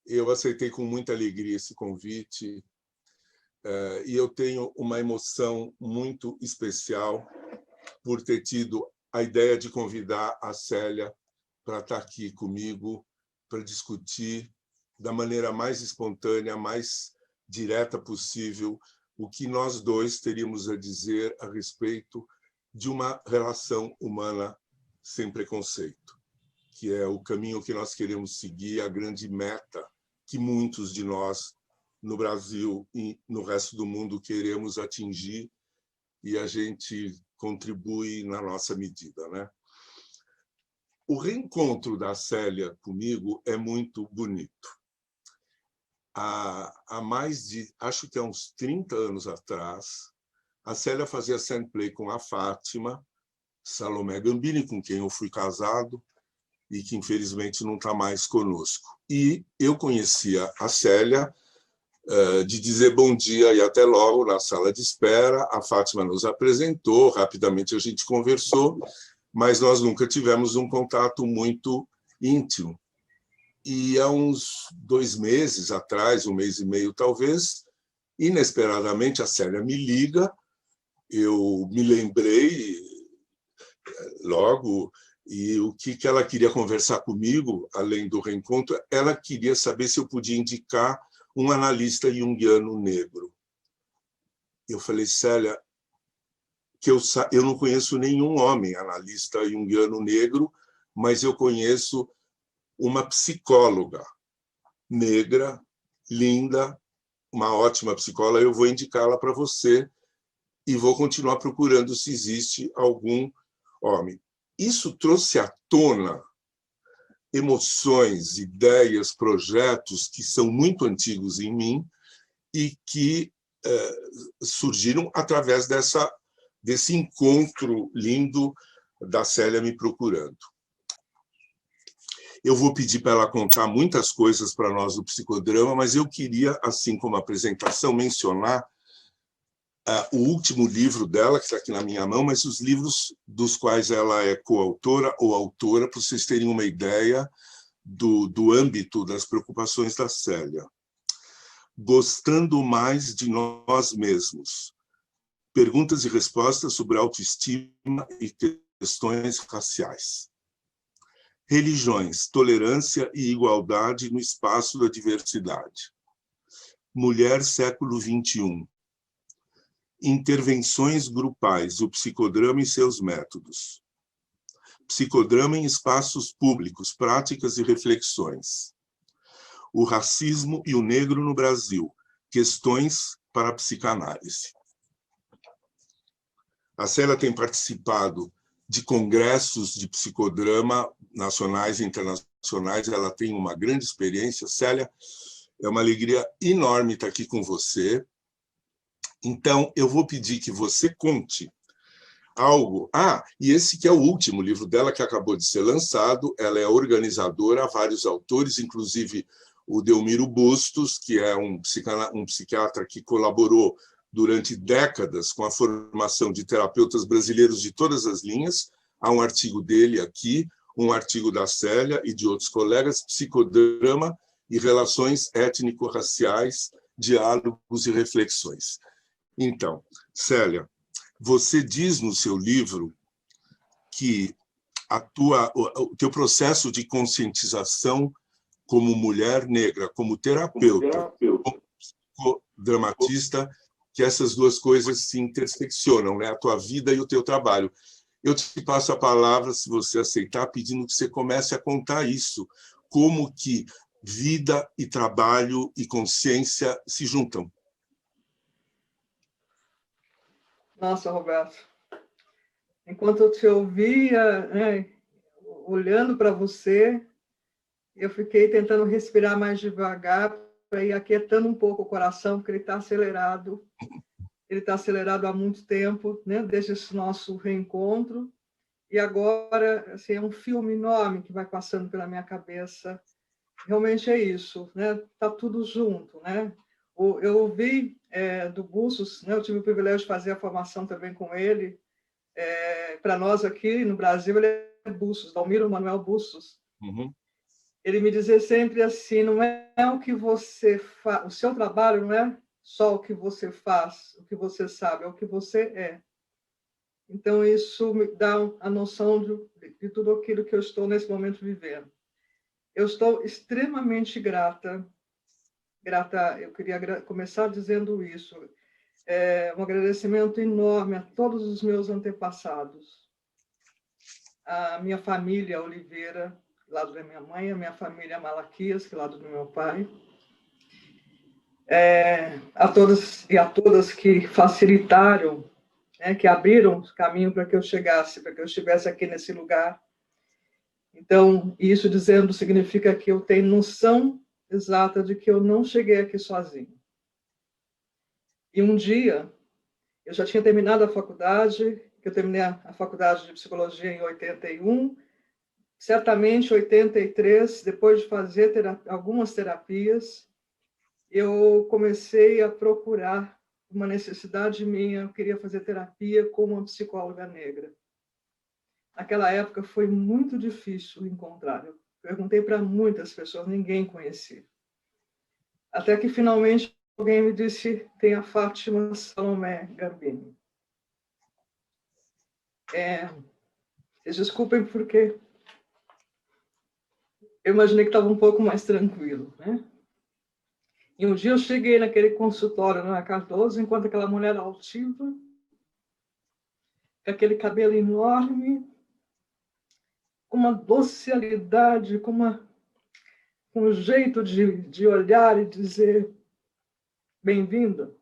eu aceitei com muita alegria esse convite e eu tenho uma emoção muito especial por ter tido a ideia de convidar a Célia para estar aqui comigo, para discutir da maneira mais espontânea, mais direta possível, o que nós dois teríamos a dizer a respeito de uma relação humana sem preconceito, que é o caminho que nós queremos seguir, a grande meta que muitos de nós no Brasil e no resto do mundo queremos atingir, e a gente contribui na nossa medida, né? O reencontro da Célia comigo é muito bonito. Há mais de, acho que há uns 30 anos atrás, a Célia fazia play com a Fátima Salomé Gambini, com quem eu fui casado e que infelizmente não está mais conosco. E eu conhecia a Célia de dizer bom dia e até logo na sala de espera. A Fátima nos apresentou, rapidamente a gente conversou, mas nós nunca tivemos um contato muito íntimo. E há uns 2 meses atrás, 1 mês e meio talvez, inesperadamente a Célia me liga, eu me lembrei logo, e o que ela queria conversar comigo, além do reencontro, ela queria saber se eu podia indicar um analista junguiano negro. Eu falei, Célia, que eu não conheço nenhum homem analista junguiano negro, mas eu conheço uma psicóloga negra, linda, uma ótima psicóloga, eu vou indicá-la para você e vou continuar procurando se existe algum homem. Isso trouxe à tona emoções, ideias, projetos que são muito antigos em mim e que surgiram através desse encontro lindo da Célia me procurando. Eu vou pedir para ela contar muitas coisas para nós do psicodrama, mas eu queria, assim como apresentação, mencionar o último livro dela, que está aqui na minha mão, mas os livros dos quais ela é coautora ou autora, para vocês terem uma ideia do âmbito das preocupações da Célia. Gostando mais de nós mesmos. Perguntas e respostas sobre autoestima e questões raciais. Religiões, tolerância e igualdade no espaço da diversidade. Mulher, século XXI. Intervenções grupais, o psicodrama e seus métodos. Psicodrama em espaços públicos, práticas e reflexões. O racismo e o negro no Brasil, questões para a psicanálise. A Célia tem participado de congressos de psicodrama nacionais e internacionais, ela tem uma grande experiência. Célia, é uma alegria enorme estar aqui com você. Então, eu vou pedir que você conte algo. E esse que é o último livro dela, que acabou de ser lançado. Ela é organizadora, há vários autores, inclusive o Delmiro Bustos, que é um psiquiatra que colaborou durante décadas com a formação de terapeutas brasileiros de todas as linhas. Há um artigo dele aqui, um artigo da Célia e de outros colegas, Psicodrama e Relações Étnico-Raciais, Diálogos e Reflexões. Então, Célia, você diz no seu livro que o teu processo de conscientização como mulher negra, como terapeuta, como psicodramatista, que essas duas coisas se interseccionam, né? A tua vida e o teu trabalho. Eu te passo a palavra, se você aceitar, pedindo que você comece a contar isso, como que vida e trabalho e consciência se juntam. Nossa, Roberto, enquanto eu te ouvia, né, olhando para você, eu fiquei tentando respirar mais devagar para ir aquietando um pouco o coração, porque ele está acelerado. Ele está acelerado há muito tempo, né, desde esse nosso reencontro. E agora assim, é um filme enorme que vai passando pela minha cabeça. Realmente é isso, né? Tá tudo junto, né? Eu ouvi do Bustos, né? Eu tive o privilégio de fazer a formação também com ele. Para nós aqui no Brasil, ele é Bustos, Dalmiro Manuel Bustos. Uhum. ele me dizia sempre assim, não é o que você faz, o seu trabalho não é só o que você faz, o que você sabe, é o que você é. Então, isso me dá a noção de tudo aquilo que eu estou nesse momento vivendo. Eu estou extremamente grata, eu queria começar dizendo isso, um agradecimento enorme a todos os meus antepassados, a minha família Oliveira, lado da minha mãe, a minha família Malaquias, que é lado do meu pai, a todos e a todas que facilitaram, né, que abriram o caminho para que eu chegasse, para que eu estivesse aqui nesse lugar. Então, isso dizendo significa que eu tenho noção exata de que eu não cheguei aqui sozinho. E um dia, eu já tinha terminado a faculdade, eu terminei a faculdade de psicologia em 81, certamente em 83, depois de fazer algumas terapias, eu comecei a procurar uma necessidade minha, eu queria fazer terapia com uma psicóloga negra. Naquela época foi muito difícil encontrar. Eu perguntei para muitas pessoas, ninguém conhecia. Até que finalmente alguém me disse, tem a Fátima Salomé Garbini. Vocês desculpem porque eu imaginei que estava um pouco mais tranquilo, né? E um dia eu cheguei naquele consultório na Cardoso, enquanto aquela mulher altiva, com aquele cabelo enorme, com uma docilidade, com um jeito de olhar e dizer bem-vinda.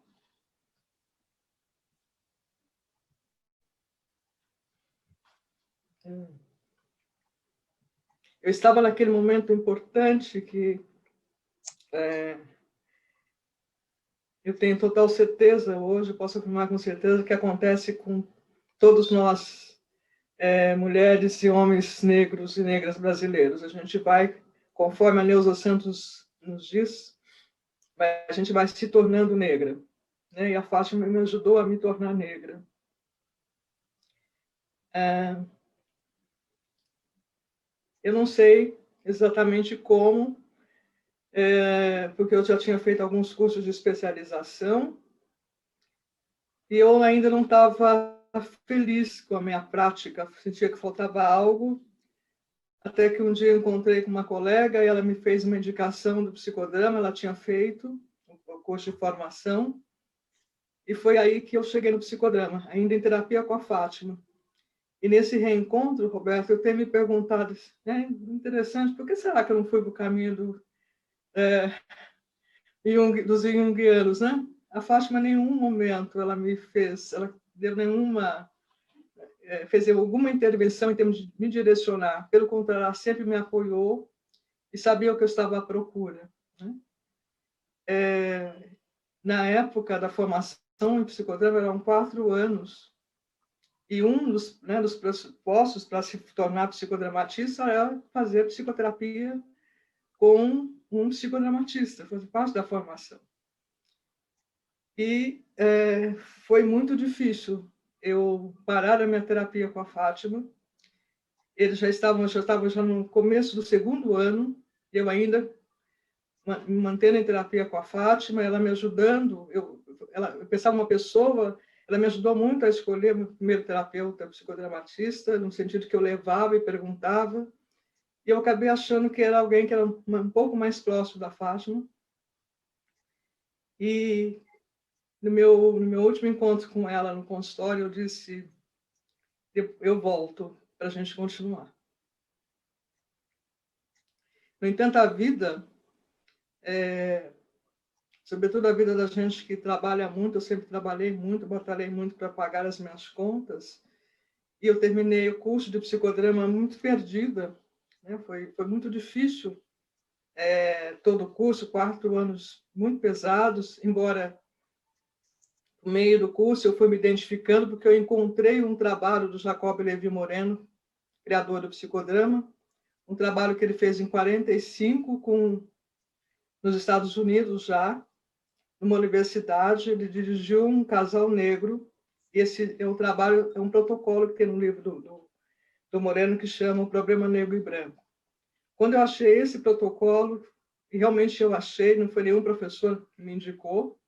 Eu estava naquele momento importante que eu tenho total certeza, hoje posso afirmar com certeza, que acontece com todos nós, mulheres e homens negros e negras brasileiros. A gente vai, conforme a Neuza Santos nos diz, a gente vai se tornando negra. Né? E a Fátima me ajudou a me tornar negra. Eu não sei exatamente como, porque eu já tinha feito alguns cursos de especialização e eu ainda não estava feliz com a minha prática, sentia que faltava algo, até que um dia eu encontrei com uma colega e ela me fez uma indicação do psicodrama, ela tinha feito o curso de formação, e foi aí que eu cheguei no psicodrama, ainda em terapia com a Fátima. E nesse reencontro, Roberto, eu tenho me perguntado, interessante, por que será que eu não fui para o caminho dos junguianos, né? A Fátima, em nenhum momento, ela deu fez alguma intervenção em termos de me direcionar. Pelo contrário, ela sempre me apoiou e sabia o que eu estava à procura. Né? Na época da formação em psicodrama, eram 4 anos, e um dos pressupostos para se tornar psicodramatista era fazer psicoterapia com um psicodramatista, fazer parte da formação. E foi muito difícil eu parar a minha terapia com a Fátima. Eles já estavam no começo do 2º ano, eu ainda me mantendo em terapia com a Fátima, ela me ajudando. Eu pensava uma pessoa, ela me ajudou muito a escolher meu primeiro terapeuta psicodramatista, no sentido que eu levava e perguntava, e eu acabei achando que era alguém que era um pouco mais próximo da Fátima. E no meu último encontro com ela no consultório, eu disse, eu volto para a gente continuar. No entanto, a vida, sobretudo a vida da gente que trabalha muito, eu sempre trabalhei muito, batalhei muito para pagar as minhas contas, e eu terminei o curso de psicodrama muito perdida, né? Foi muito difícil, todo o curso, 4 anos muito pesados, embora no meio do curso eu fui me identificando, porque eu encontrei um trabalho do Jacob Levi Moreno, criador do psicodrama, um trabalho que ele fez em 45 nos Estados Unidos já, numa universidade. Ele dirigiu um casal negro, e esse é um trabalho, é um protocolo que tem no livro do Moreno, que chama O Problema Negro e Branco. Quando eu achei esse protocolo, e realmente eu achei, não foi nenhum professor que me indicou,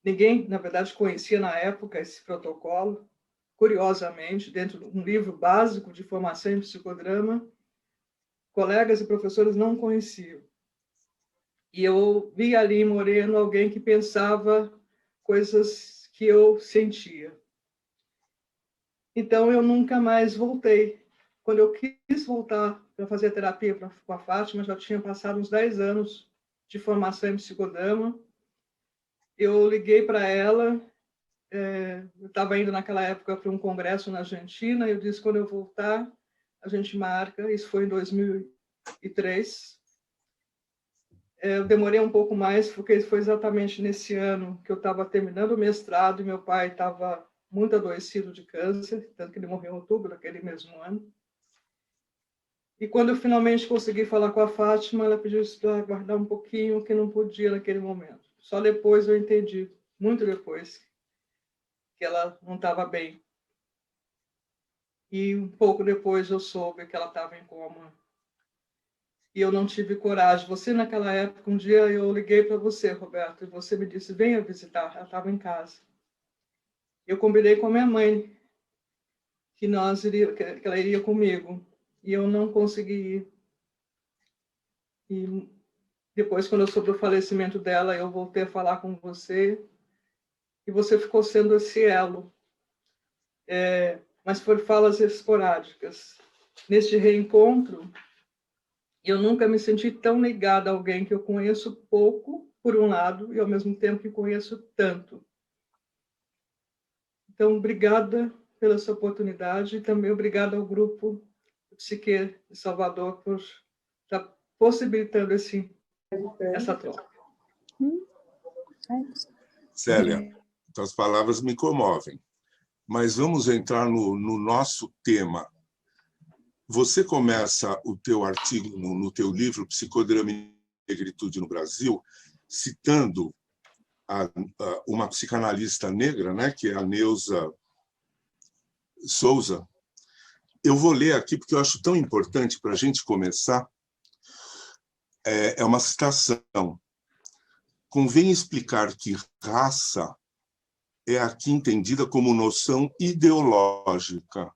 ninguém, na verdade, conhecia na época esse protocolo, curiosamente, dentro de um livro básico de formação em psicodrama, colegas e professores não conheciam. E eu vi ali em Moreno alguém que pensava coisas que eu sentia. Então, eu nunca mais voltei. Quando eu quis voltar para fazer terapia com a Fátima, já tinha passado uns 10 anos de formação em psicodrama. Eu liguei para ela, eu estava indo naquela época para um congresso na Argentina, e eu disse, quando eu voltar, a gente marca. Isso foi em 2003. Eu demorei um pouco mais, porque foi exatamente nesse ano que eu estava terminando o mestrado e meu pai estava muito adoecido de câncer, tanto que ele morreu em outubro daquele mesmo ano. E quando eu finalmente consegui falar com a Fátima, ela pediu para aguardar um pouquinho, que não podia naquele momento. Só depois eu entendi, muito depois, que ela não estava bem. E um pouco depois eu soube que ela estava em coma. E eu não tive coragem. Você, naquela época, um dia eu liguei para você, Roberto, e você me disse, venha visitar. Ela estava em casa. Eu combinei com a minha mãe que ela iria comigo. E eu não consegui ir. E depois, quando eu soube o falecimento dela, eu voltei a falar com você. E você ficou sendo esse elo. Mas por falas esporádicas. Neste reencontro, eu nunca me senti tão ligada a alguém que eu conheço pouco, por um lado, e ao mesmo tempo que conheço tanto. Então, obrigada pela sua oportunidade e também obrigada ao grupo Psique de Salvador por estar possibilitando essa troca. Célia, tuas palavras me comovem, mas vamos entrar no nosso tema. Você começa o teu artigo no teu livro Psicodrama e Negritude no Brasil, citando uma psicanalista negra, né, que é a Neuza Souza. Eu vou ler aqui porque eu acho tão importante para a gente começar. É uma citação. Convém explicar que raça é aqui entendida como noção ideológica,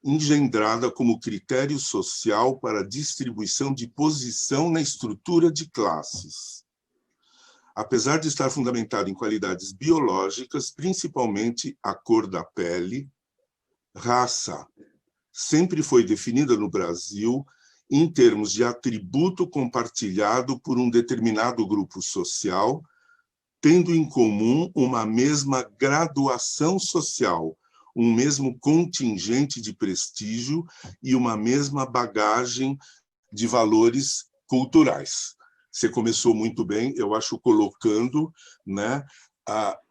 engendrada como critério social para a distribuição de posição na estrutura de classes. Apesar de estar fundamentada em qualidades biológicas, principalmente a cor da pele, raça sempre foi definida no Brasil em termos de atributo compartilhado por um determinado grupo social, tendo em comum uma mesma graduação social, um mesmo contingente de prestígio e uma mesma bagagem de valores culturais. Você começou muito bem, eu acho, colocando, né,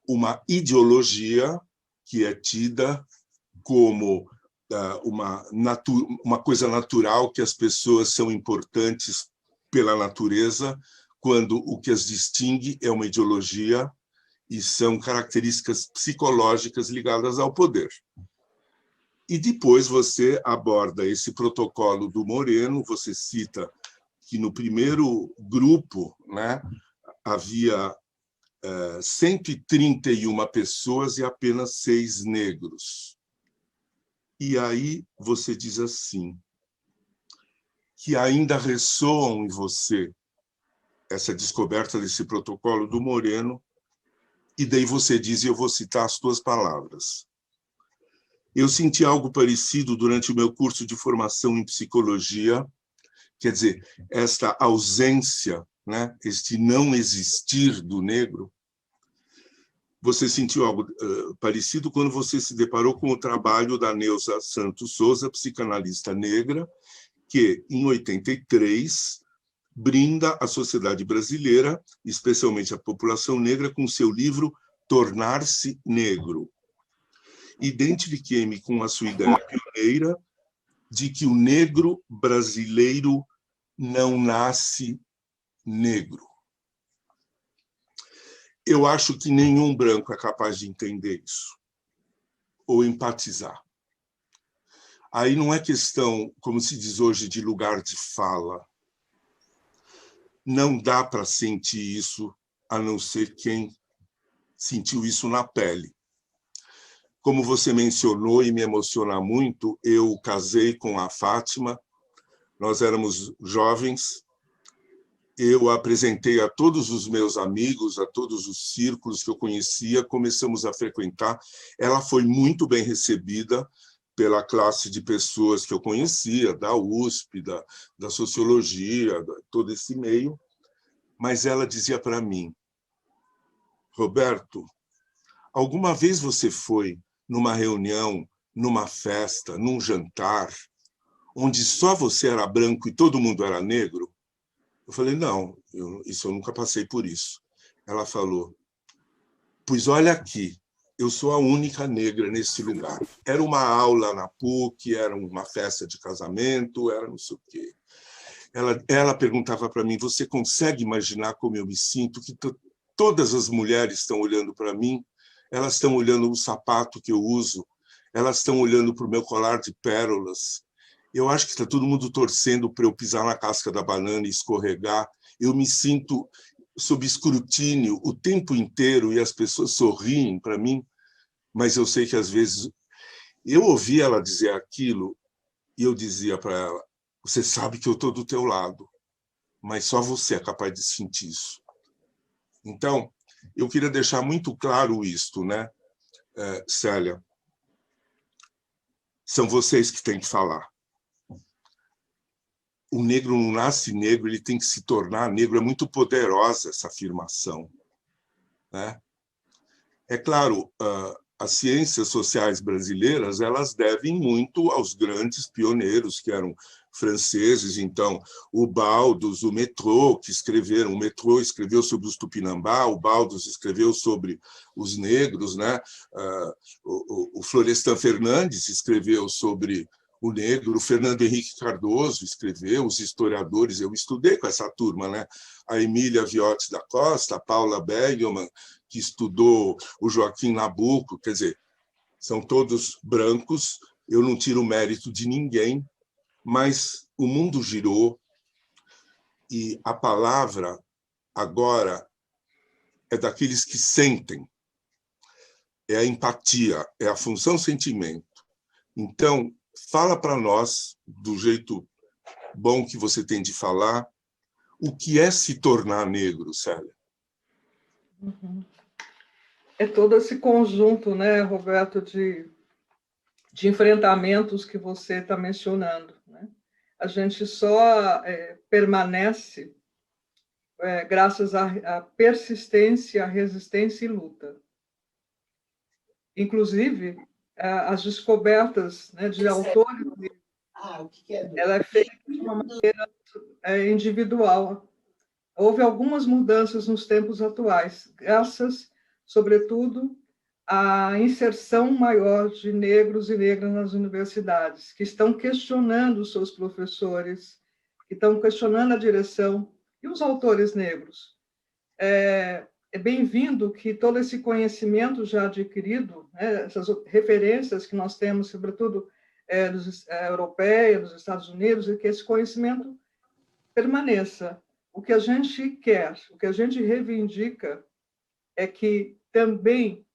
uma ideologia que é tida como uma coisa natural, que as pessoas são importantes pela natureza, quando o que as distingue é uma ideologia e são características psicológicas ligadas ao poder. E depois você aborda esse protocolo do Moreno, você cita que no primeiro grupo, né, havia 131 pessoas e apenas 6 negros. E aí você diz assim, que ainda ressoam em você essa descoberta desse protocolo do Moreno, e daí você diz, e eu vou citar as tuas palavras. Eu senti algo parecido durante o meu curso de formação em psicologia, quer dizer, esta ausência, né, este não existir do negro. Você sentiu algo parecido quando você se deparou com o trabalho da Neuza Santos Souza, psicanalista negra, que, em 83, brinda a sociedade brasileira, especialmente a população negra, com seu livro Tornar-se Negro. Identifiquei-me com a sua ideia pioneira de que o negro brasileiro não nasce negro. Eu acho que nenhum branco é capaz de entender isso, ou empatizar. Aí não é questão, como se diz hoje, de lugar de fala. Não dá para sentir isso, a não ser quem sentiu isso na pele. Como você mencionou e me emociona muito, eu casei com a Fátima, nós éramos jovens, eu apresentei a todos os meus amigos, a todos os círculos que eu conhecia, começamos a frequentar. Ela foi muito bem recebida pela classe de pessoas que eu conhecia, da USP, da sociologia, todo esse meio, mas ela dizia para mim: Roberto, alguma vez você foi numa reunião, numa festa, num jantar, onde só você era branco e todo mundo era negro? Eu falei, não, eu nunca passei por isso. Ela falou, pois olha aqui, eu sou a única negra nesse lugar. Era uma aula na PUC, era uma festa de casamento, era não sei o quê. Ela perguntava para mim, você consegue imaginar como eu me sinto? Que todas as mulheres estão olhando para mim, elas estão olhando o sapato que eu uso, elas estão olhando para o meu colar de pérolas. Eu acho que está todo mundo torcendo para eu pisar na casca da banana e escorregar. Eu me sinto sob escrutínio o tempo inteiro e as pessoas sorriem para mim, mas eu sei que às vezes eu ouvi ela dizer aquilo e eu dizia para ela, você sabe que eu estou do teu lado, mas só você é capaz de sentir isso. Então, eu queria deixar muito claro isto, né, Célia? São vocês que têm que falar. O negro não nasce negro, ele tem que se tornar negro. É muito poderosa essa afirmação, né? É claro, as ciências sociais brasileiras, elas devem muito aos grandes pioneiros que eram franceses. Então, o Baldus, o Métraux, que escreveram. O Métraux escreveu sobre os Tupinambá, o Baldus escreveu sobre os negros, né? O Florestan Fernandes escreveu sobre o negro, o Fernando Henrique Cardoso escreveu, os historiadores, eu estudei com essa turma, né? A Emília Viotti da Costa, a Paula Begelman, que estudou o Joaquim Nabuco, quer dizer, são todos brancos, eu não tiro mérito de ninguém, mas o mundo girou e a palavra agora é daqueles que sentem, é a empatia, é a função sentimento. Então, fala para nós, do jeito bom que você tem de falar, o que é se tornar negro, Célia? É todo esse conjunto, né, Roberto, de enfrentamentos que você está mencionando, né? A gente só permanece graças à persistência, à resistência e luta. Inclusive, as descobertas, né, de autores, ela é feita de uma maneira individual. Houve algumas mudanças nos tempos atuais, graças, sobretudo, à inserção maior de negros e negras nas universidades, que estão questionando os seus professores, que estão questionando a direção e os autores negros. É bem-vindo que todo esse conhecimento já adquirido, né, essas referências que nós temos, sobretudo europeias, dos Estados Unidos, e que esse conhecimento permaneça. O que a gente quer, o que a gente reivindica é que também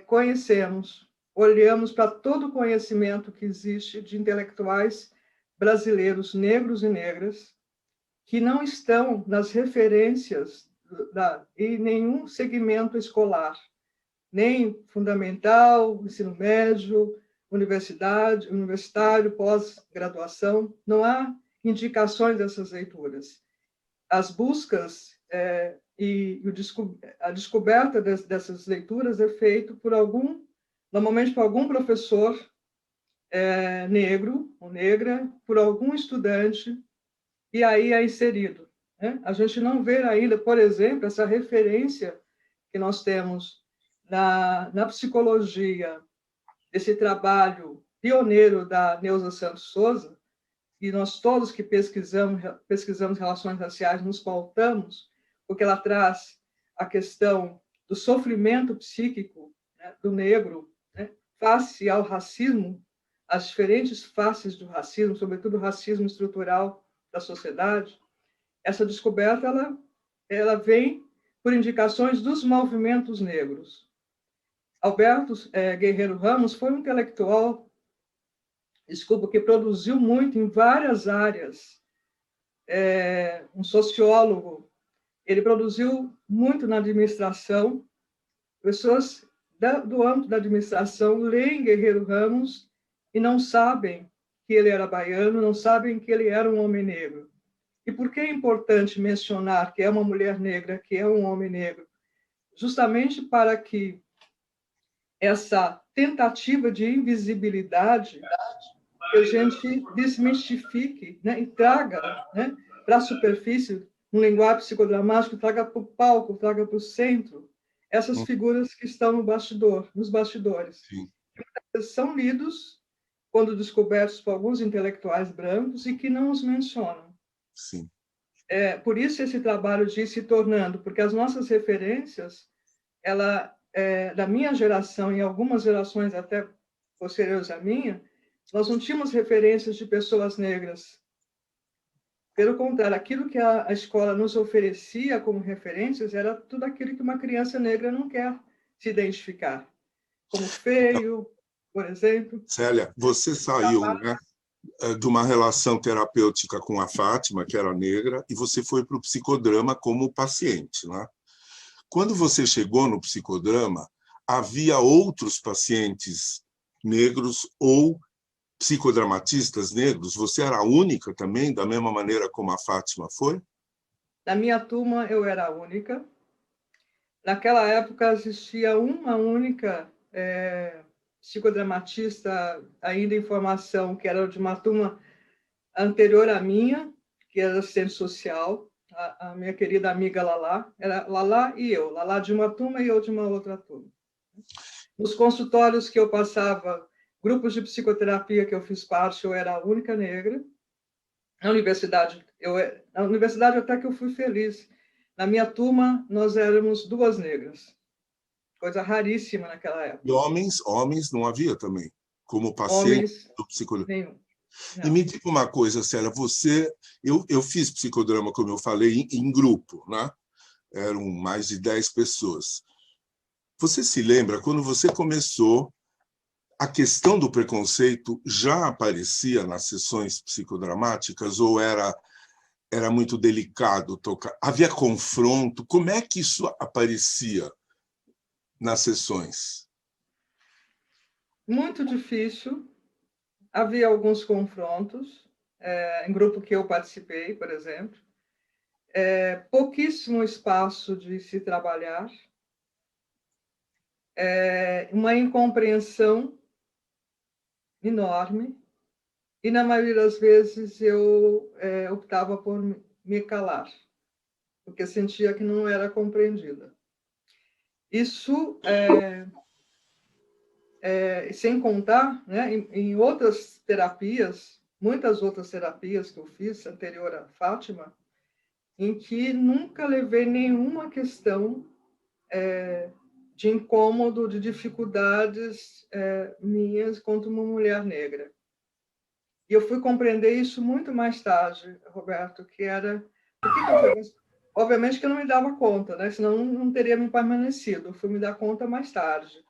conhecemos, olhamos para todo o conhecimento que existe de intelectuais brasileiros, negros e negras, que não estão nas referências em nenhum segmento escolar, nem fundamental, ensino médio, universitário, pós-graduação, não há indicações dessas leituras. As buscas e a descoberta dessas leituras é feito normalmente por algum professor negro ou negra, por algum estudante, e aí é inserido, né? A gente não vê ainda, por exemplo, essa referência que nós temos na psicologia, esse trabalho pioneiro da Neuza Santos Souza, e nós todos que pesquisamos relações raciais nos pautamos, porque ela traz a questão do sofrimento psíquico, né, do negro, né, face ao racismo as diferentes faces do racismo, sobretudo o racismo estrutural da sociedade, essa descoberta ela vem por indicações dos movimentos negros. Alberto Guerreiro Ramos foi um intelectual, que produziu muito em várias áreas. Um sociólogo, ele produziu muito na administração. Pessoas do âmbito da administração leem Guerreiro Ramos e não sabem que ele era baiano, não sabem que ele era um homem negro. E por que é importante mencionar que é uma mulher negra, que é um homem negro? Justamente para que essa tentativa de invisibilidade que a gente desmistifique, né, e traga, né, para a superfície, um linguagem psicodramático, traga para o palco, traga para o centro, essas figuras que estão nos bastidores. Sim. São lidos quando descobertos por alguns intelectuais brancos e que não os mencionam. Sim. Por isso esse trabalho de ir se tornando, porque as nossas referências, da minha geração e algumas gerações até posteriores à minha, nós não tínhamos referências de pessoas negras. Pelo contrário, aquilo que a escola nos oferecia como referências era tudo aquilo que uma criança negra não quer se identificar, como feio, por exemplo. Célia, você saiu, né, de uma relação terapêutica com a Fátima, que era negra, e você foi para o psicodrama como paciente, né? Quando você chegou no psicodrama, havia outros pacientes negros ou psicodramatistas negros? Você era a única também, da mesma maneira como a Fátima foi? Na minha turma, eu era a única. Naquela época, existia uma única psicodramatista ainda em formação, que era de uma turma anterior à minha, que era assistente social, a minha querida amiga Lala. Era Lala e eu, Lala de uma turma e eu de uma outra turma. Nos consultórios que eu passava, grupos de psicoterapia que eu fiz parte, eu era a única negra. Na universidade até que eu fui feliz. Na minha turma, nós éramos 2 negras. Coisa raríssima naquela época. E homens não havia também, como paciente Homens, do psicodrama. nenhum. E me diga uma coisa, Célia, eu fiz psicodrama, como eu falei, em grupo, né? Eram mais de 10 pessoas. Você se lembra, quando você começou, a questão do preconceito já aparecia nas sessões psicodramáticas ou era muito delicado tocar? Havia confronto? Como é que isso aparecia nas sessões? Muito difícil. Havia alguns confrontos, em grupo que eu participei, por exemplo. Pouquíssimo espaço de se trabalhar. Uma incompreensão enorme. E, na maioria das vezes, eu optava por me calar, porque sentia que não era compreendida. Isso, sem contar, né, em outras terapias, muitas outras terapias que eu fiz, anterior à Fátima, em que nunca levei nenhuma questão de incômodo, de dificuldades minhas contra uma mulher negra. E eu fui compreender isso muito mais tarde, Roberto, que era... Obviamente que eu não me dava conta, né? Senão não teria me permanecido. Eu fui me dar conta mais tarde.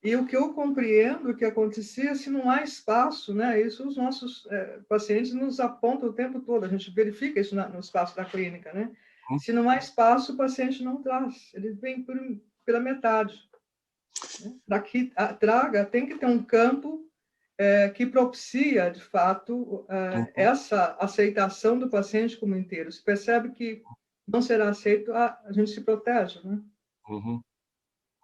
E o que eu compreendo que acontecia, se não há espaço, né? Isso os nossos pacientes nos apontam o tempo todo, a gente verifica isso no espaço da clínica, né? Se não há espaço, o paciente não traz, ele vem pela metade. Né? Daqui traga, tem que ter um campo que propicia, de fato, essa aceitação do paciente como inteiro. Se percebe que não será aceito, a gente se protege, né? Uhum.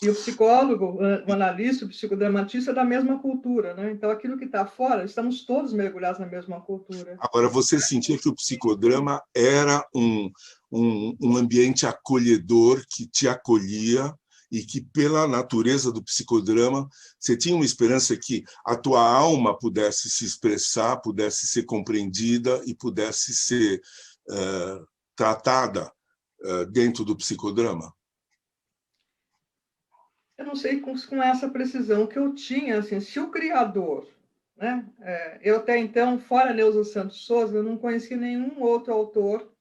E o psicólogo, o analista, o psicodramatista é da mesma cultura, né? Então, aquilo que está fora, estamos todos mergulhados na mesma cultura. Agora, você sentia que o psicodrama era um ambiente acolhedor que te acolhia e que, pela natureza do psicodrama, você tinha uma esperança que a tua alma pudesse se expressar, pudesse ser compreendida e pudesse ser tratada dentro do psicodrama? Eu não sei com essa precisão que eu tinha, assim, se o criador, né? Eu até então, fora Neuza Santos Souza, eu não conheci nenhum outro autor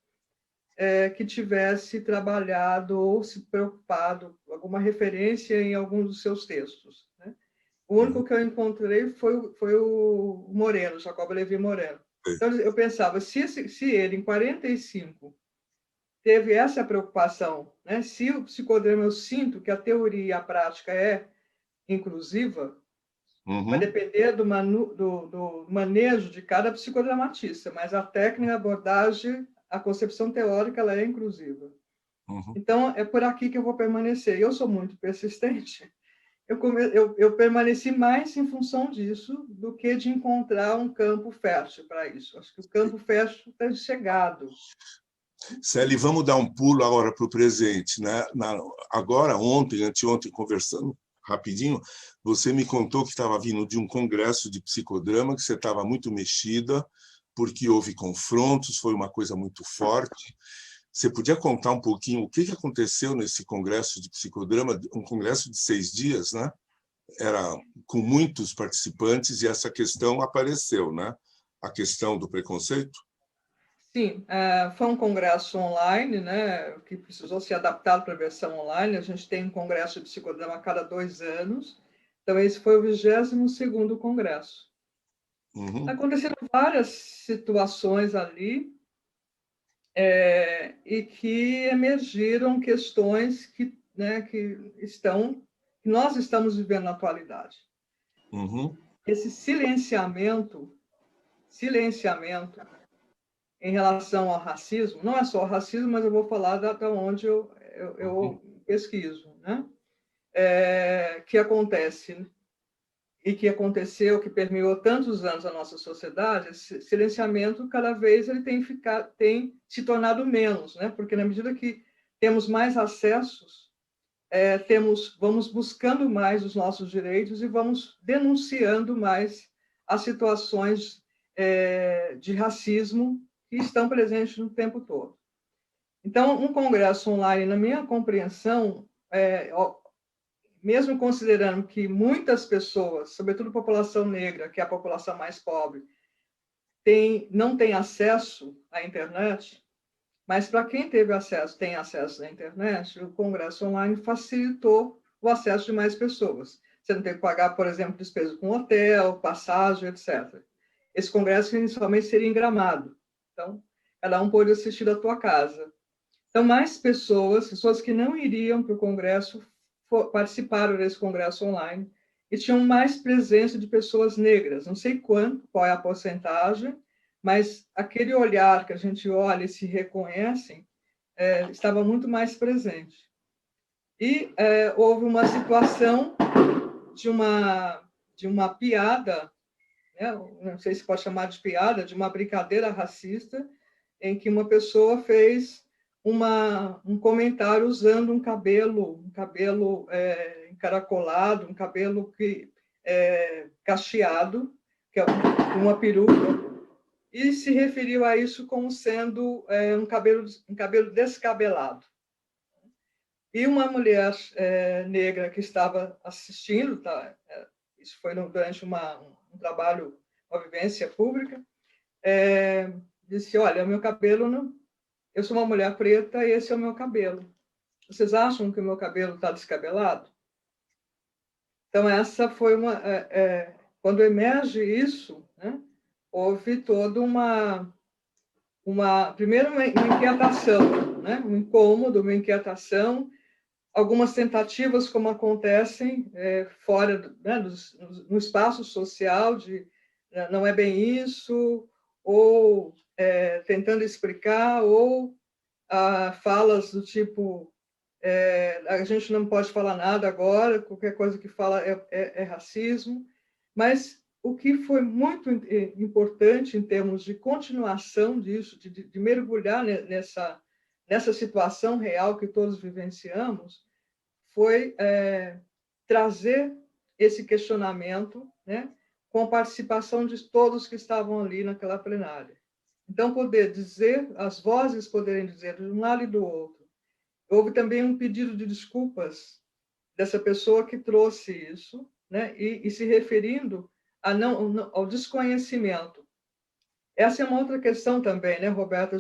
que tivesse trabalhado ou se preocupado, alguma referência em algum dos seus textos, né? O único que eu encontrei foi o Moreno, Jacob Levi Moreno. Então, eu pensava, se ele, em 45, teve essa preocupação, né? Se o psicodrama, eu sinto que a teoria e a prática é inclusiva, vai depender do manejo de cada psicodramatista, mas a técnica, a abordagem, a concepção teórica, ela é inclusiva. Então, é por aqui que eu vou permanecer. Eu sou muito persistente. Eu permaneci mais em função disso do que de encontrar um campo fértil para isso. Acho que o campo fértil está chegado. Célia, vamos dar um pulo agora para o presente, né? Agora, ontem, anteontem, conversando rapidinho, você me contou que estava vindo de um congresso de psicodrama, que você estava muito mexida, porque houve confrontos, foi uma coisa muito forte. Você podia contar um pouquinho o que aconteceu nesse congresso de psicodrama, um congresso de 6 dias, né? Era com muitos participantes e essa questão apareceu, né? A questão do preconceito. Sim, foi um congresso online, né, que precisou ser adaptado para a versão online. A gente tem um congresso de psicodrama a cada 2 anos. Então, esse foi o 22º congresso. Aconteceram várias situações ali e que emergiram questões que nós estamos vivendo na atualidade. Esse silenciamento em relação ao racismo, não é só o racismo, mas eu vou falar de onde eu pesquiso, né? Que acontece e que aconteceu, que permeou tantos anos a nossa sociedade. Esse silenciamento, cada vez, ele tem se tornado menos, né? Porque na medida que temos mais acessos, vamos buscando mais os nossos direitos e vamos denunciando mais as situações de racismo que estão presentes no tempo todo. Então, um congresso online, na minha compreensão, mesmo considerando que muitas pessoas, sobretudo a população negra, que é a população mais pobre, não tem acesso à internet, mas para quem tem acesso à internet, o congresso online facilitou o acesso de mais pessoas. Você não tem que pagar, por exemplo, despesa com hotel, passagem, etc. Esse congresso inicialmente seria em Gramado. Então, cada um pôde assistir da tua casa. Então, mais pessoas que não iriam para o congresso, participaram desse congresso online e tinham mais presença de pessoas negras. Não sei qual é a porcentagem, mas aquele olhar que a gente olha e se reconhecem estava muito mais presente. E houve uma situação de uma piada, né? Não sei se pode chamar de piada, de uma brincadeira racista, em que uma pessoa fez um comentário usando um cabelo encaracolado, um cabelo cacheado, que é uma peruca, e se referiu a isso como sendo um cabelo descabelado. E uma mulher negra que estava assistindo, isso foi durante um trabalho, uma vivência pública, disse: olha, meu cabelo não... Eu sou uma mulher preta e esse é o meu cabelo. Vocês acham que o meu cabelo está descabelado? Então, essa foi quando emerge isso, né, houve toda primeiro uma inquietação, né, um incômodo, uma inquietação, algumas tentativas, como acontecem fora, né, no espaço social, não é bem isso, ou tentando explicar, ou falas do tipo a gente não pode falar nada agora, qualquer coisa que fala é racismo. Mas o que foi muito importante em termos de continuação disso, de mergulhar nessa situação real que todos vivenciamos, foi trazer esse questionamento, né, com a participação de todos que estavam ali naquela plenária. Então, as vozes poderem dizer de um lado e do outro. Houve também um pedido de desculpas dessa pessoa que trouxe isso, né, e se referindo ao desconhecimento. Essa é uma outra questão também, né, Roberto? A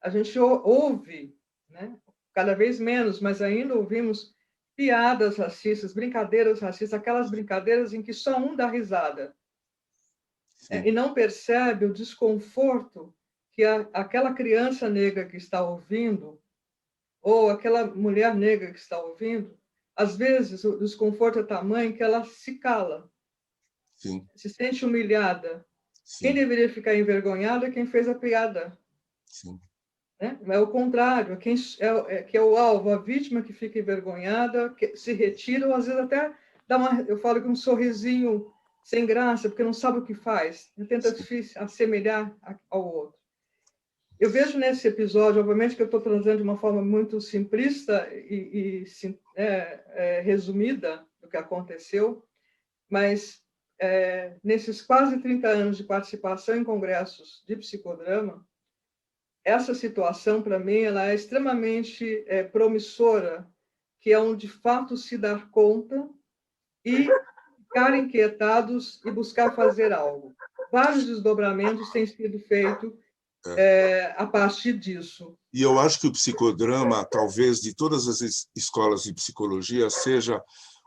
gente ouve, né, cada vez menos, mas ainda ouvimos piadas racistas, brincadeiras racistas, aquelas brincadeiras em que só um dá risada. E não percebe o desconforto que aquela criança negra que está ouvindo, ou aquela mulher negra que está ouvindo, às vezes o desconforto é tamanho que ela se cala, Sim. se sente humilhada. Sim. Quem deveria ficar envergonhado é quem fez a piada. Sim. Né? É o contrário, que é o alvo, a vítima que fica envergonhada, que se retira, ou às vezes até eu falo que um sorrisinho sem graça, porque não sabe o que faz, tenta se assemelhar ao outro. Eu vejo nesse episódio, obviamente que eu estou trazendo de uma forma muito simplista e resumida do que aconteceu, mas nesses quase 30 anos de participação em congressos de psicodrama, essa situação, para mim, ela é extremamente promissora, que é onde, de fato, se dar conta e ficar inquietados e buscar fazer algo. Vários desdobramentos têm sido feitos a partir disso. E eu acho que o psicodrama, talvez, de todas as escolas de psicologia, seja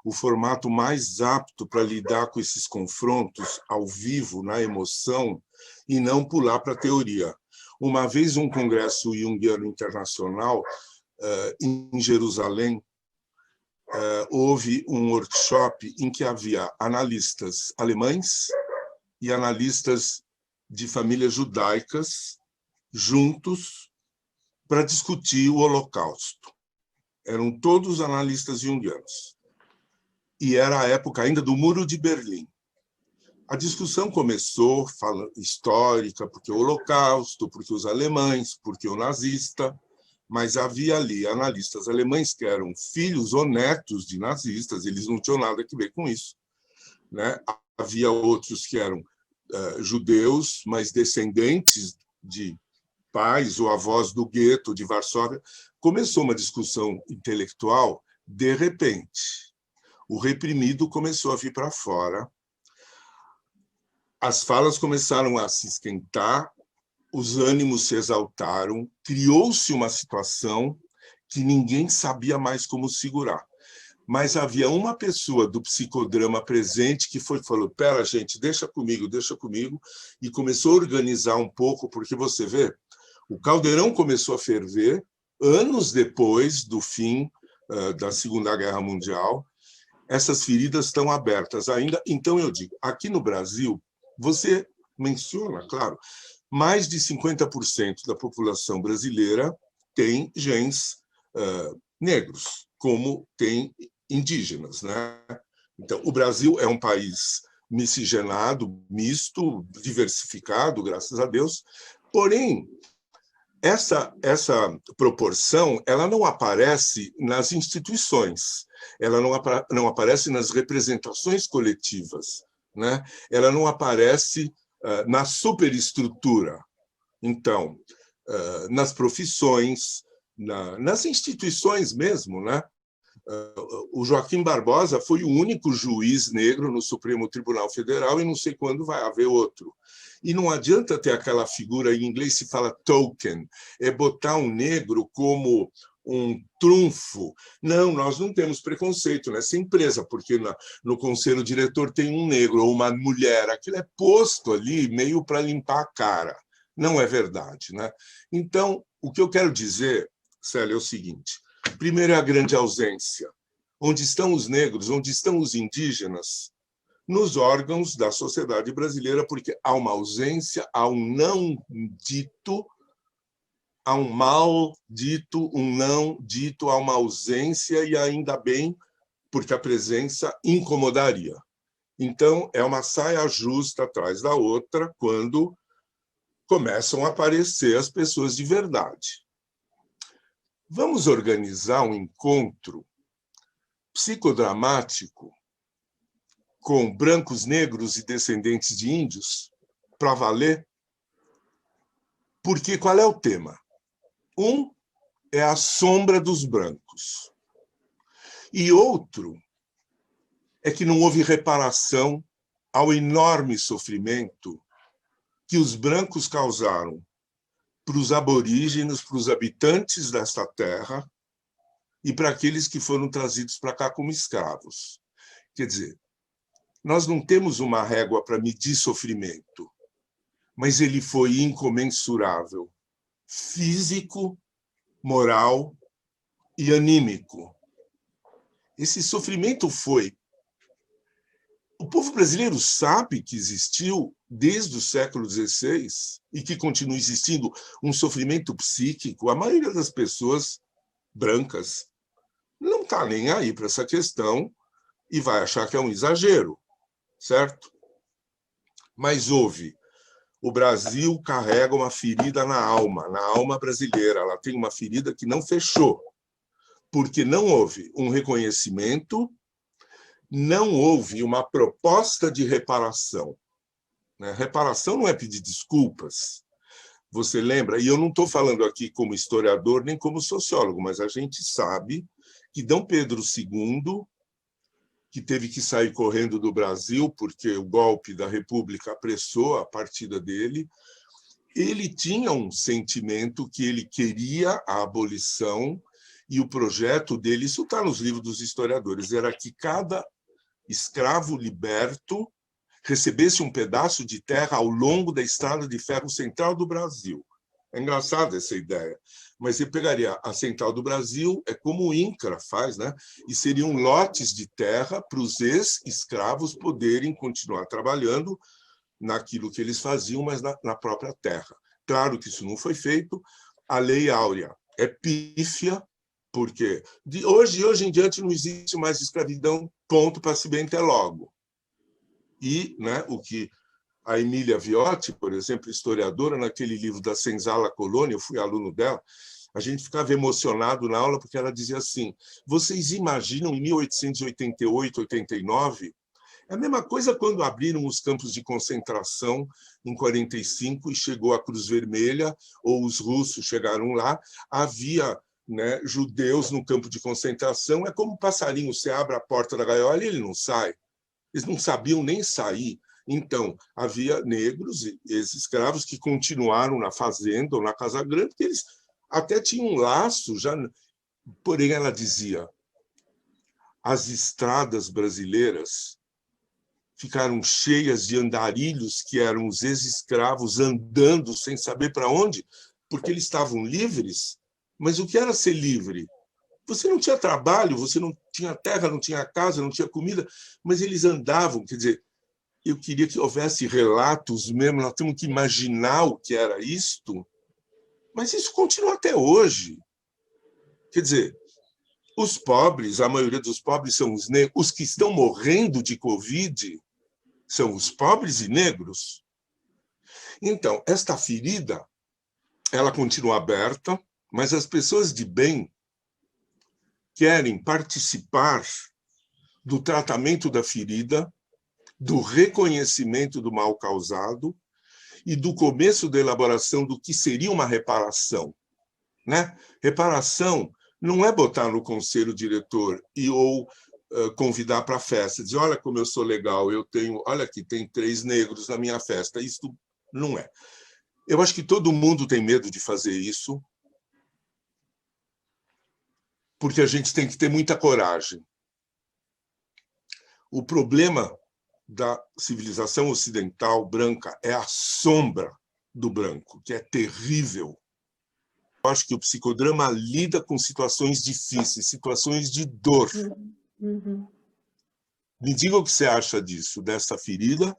o formato mais apto para lidar com esses confrontos ao vivo, na emoção, e não pular para a teoria. Uma vez, um congresso junguiano internacional, em Jerusalém, houve um workshop em que havia analistas alemães e analistas de famílias judaicas juntos para discutir o Holocausto. Eram todos analistas junguianos. E era a época ainda do Muro de Berlim. A discussão começou, histórica, porque o Holocausto, porque os alemães, porque o nazista, mas havia ali analistas alemães que eram filhos ou netos de nazistas, eles não tinham nada a ver com isso, né? Havia outros que eram judeus, mas descendentes de pais ou avós do gueto de Varsóvia. Começou uma discussão intelectual de repente. O reprimido começou a vir para fora, as falas começaram a se esquentar, os ânimos se exaltaram, criou-se uma situação que ninguém sabia mais como segurar. Mas havia uma pessoa do psicodrama presente que falou, pera, gente, deixa comigo, e começou a organizar um pouco, porque você vê, o caldeirão começou a ferver anos depois do fim da Segunda Guerra Mundial. Essas feridas estão abertas ainda. Então, eu digo, aqui no Brasil, você menciona, claro, mais de 50% da população brasileira tem genes negros, como tem indígenas, né? Então, o Brasil é um país miscigenado, misto, diversificado, graças a Deus. Porém, essa proporção ela não aparece nas instituições, ela não aparece nas representações coletivas, né? Ela não aparece na superestrutura. Então, nas profissões, nas instituições mesmo, né? O Joaquim Barbosa foi o único juiz negro no Supremo Tribunal Federal e não sei quando vai haver outro. E não adianta ter aquela figura, em inglês se fala token, é botar um negro como um trunfo. Não, nós não temos preconceito nessa empresa, porque no conselho diretor tem um negro ou uma mulher, aquilo é posto ali meio para limpar a cara. Não é verdade, né? Então, o que eu quero dizer, Célia, é o seguinte. Primeiro é a grande ausência. Onde estão os negros, onde estão os indígenas? Nos órgãos da sociedade brasileira, porque há uma ausência, há um não dito, há um mal dito, um não dito, há uma ausência e ainda bem, porque a presença incomodaria. Então, é uma saia justa atrás da outra quando começam a aparecer as pessoas de verdade. Vamos organizar um encontro psicodramático com brancos, negros e descendentes de índios para valer? Porque qual é o tema? Um é a sombra dos brancos. E outro é que não houve reparação ao enorme sofrimento que os brancos causaram para os aborígenes, para os habitantes desta terra e para aqueles que foram trazidos para cá como escravos. Quer dizer, nós não temos uma régua para medir sofrimento, mas ele foi incomensurável, físico, moral e anímico. Esse sofrimento foi... O povo brasileiro sabe que existiu, desde o século XVI, e que continua existindo um sofrimento psíquico. A maioria das pessoas brancas não está nem aí para essa questão e vai achar que é um exagero, certo? Mas houve. O Brasil carrega uma ferida na alma brasileira. Ela tem uma ferida que não fechou, porque não houve um reconhecimento, não houve uma proposta de reparação. Reparação não é pedir desculpas. Você lembra? E eu não estou falando aqui como historiador nem como sociólogo, mas a gente sabe que Dom Pedro II, que teve que sair correndo do Brasil porque o golpe da República apressou a partida dele, ele tinha um sentimento que ele queria a abolição, e o projeto dele, isso está nos livros dos historiadores, era que cada escravo liberto recebesse um pedaço de terra ao longo da estrada de ferro central do Brasil. É engraçada essa ideia. Mas você pegaria a central do Brasil, é como o INCRA faz, né? E seriam lotes de terra para os ex-escravos poderem continuar trabalhando naquilo que eles faziam, mas na própria terra. Claro que isso não foi feito. A Lei Áurea é pífia, porque de hoje em diante não existe mais escravidão, ponto, para se bem até logo. E, né, o que a Emília Viotti, por exemplo, historiadora, naquele livro da Senzala Colônia, eu fui aluno dela, a gente ficava emocionado na aula porque ela dizia assim: vocês imaginam em 1888, 89, é a mesma coisa quando abriram os campos de concentração em 45 e chegou a Cruz Vermelha, ou os russos chegaram lá, havia, né, judeus no campo de concentração, é como um passarinho, você abre a porta da gaiola e ele não sai. Eles não sabiam nem sair. Então, havia negros, ex-escravos, que continuaram na fazenda ou na Casa Grande, porque eles até tinham um laço, já. Porém, ela dizia, as estradas brasileiras ficaram cheias de andarilhos, que eram os ex-escravos andando sem saber para onde, porque eles estavam livres. Mas o que era ser livre? Você não tinha trabalho, você não tinha terra, não tinha casa, não tinha comida, mas eles andavam. Quer dizer, eu queria que houvesse relatos mesmo, nós temos que imaginar o que era isto, mas isso continua até hoje. Quer dizer, os pobres, a maioria dos pobres são os negros, os que estão morrendo de Covid são os pobres e negros. Então, esta ferida, ela continua aberta, mas as pessoas de bem querem participar do tratamento da ferida, do reconhecimento do mal causado e do começo da elaboração do que seria uma reparação. Né? Reparação não é botar no conselho diretor ou convidar para a festa, dizer, olha como eu sou legal, eu tenho, olha aqui, tem 3 negros na minha festa. Isso não é. Eu acho que todo mundo tem medo de fazer isso, porque a gente tem que ter muita coragem. O problema da civilização ocidental branca é a sombra do branco, que é terrível. Eu acho que o psicodrama lida com situações difíceis, situações de dor. Uhum. Me diga o que você acha disso, dessa ferida,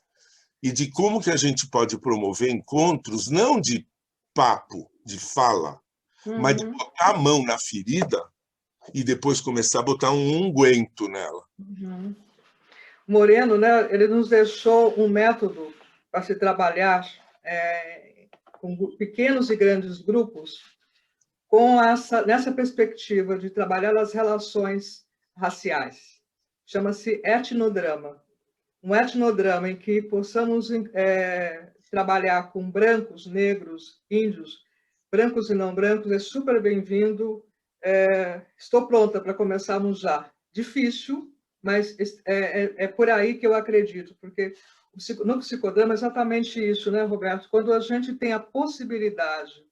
e de como que a gente pode promover encontros, não de papo, de fala, mas de botar a mão na ferida e depois começar a botar um unguento nela. Uhum. Moreno, né, ele nos deixou um método para se trabalhar com pequenos e grandes grupos, nessa perspectiva de trabalhar as relações raciais. Chama-se etnodrama. Um etnodrama em que possamos trabalhar com brancos, negros, índios, brancos e não brancos, é super bem-vindo. Estou pronta para começarmos já. Difícil, mas é por aí que eu acredito, porque no psicodrama é exatamente isso, né, Roberto? Quando a gente tem a possibilidade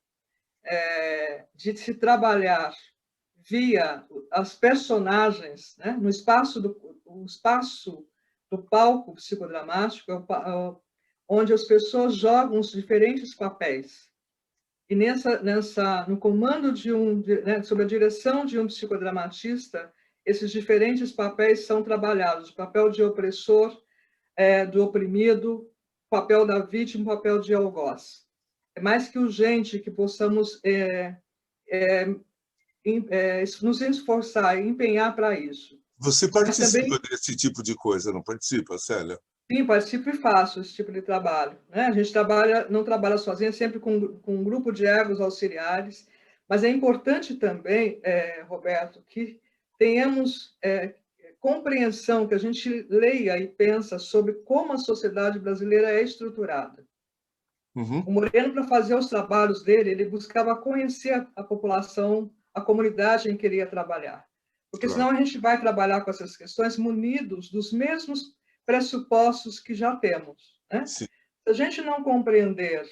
de se trabalhar via as personagens, né, no espaço do palco psicodramático, onde as pessoas jogam os diferentes papéis. E no comando sob a direção de um psicodramatista, esses diferentes papéis são trabalhados: o papel de opressor, do oprimido, o papel da vítima, o papel de algoz. É mais que urgente que possamos nos esforçar e empenhar para isso. Você participa desse tipo de coisa, não participa, Célia? Sim, participo e faço esse tipo de trabalho, né? A gente não trabalha sozinha, sempre com um grupo de egos auxiliares, mas é importante também, Roberto, que tenhamos compreensão, que a gente leia e pensa sobre como a sociedade brasileira é estruturada. Uhum. O Moreno, para fazer os trabalhos dele, ele buscava conhecer a população, a comunidade em que ele ia trabalhar. Porque senão a gente vai trabalhar com essas questões munidos dos mesmos pressupostos que já temos, né? Se a gente não compreender,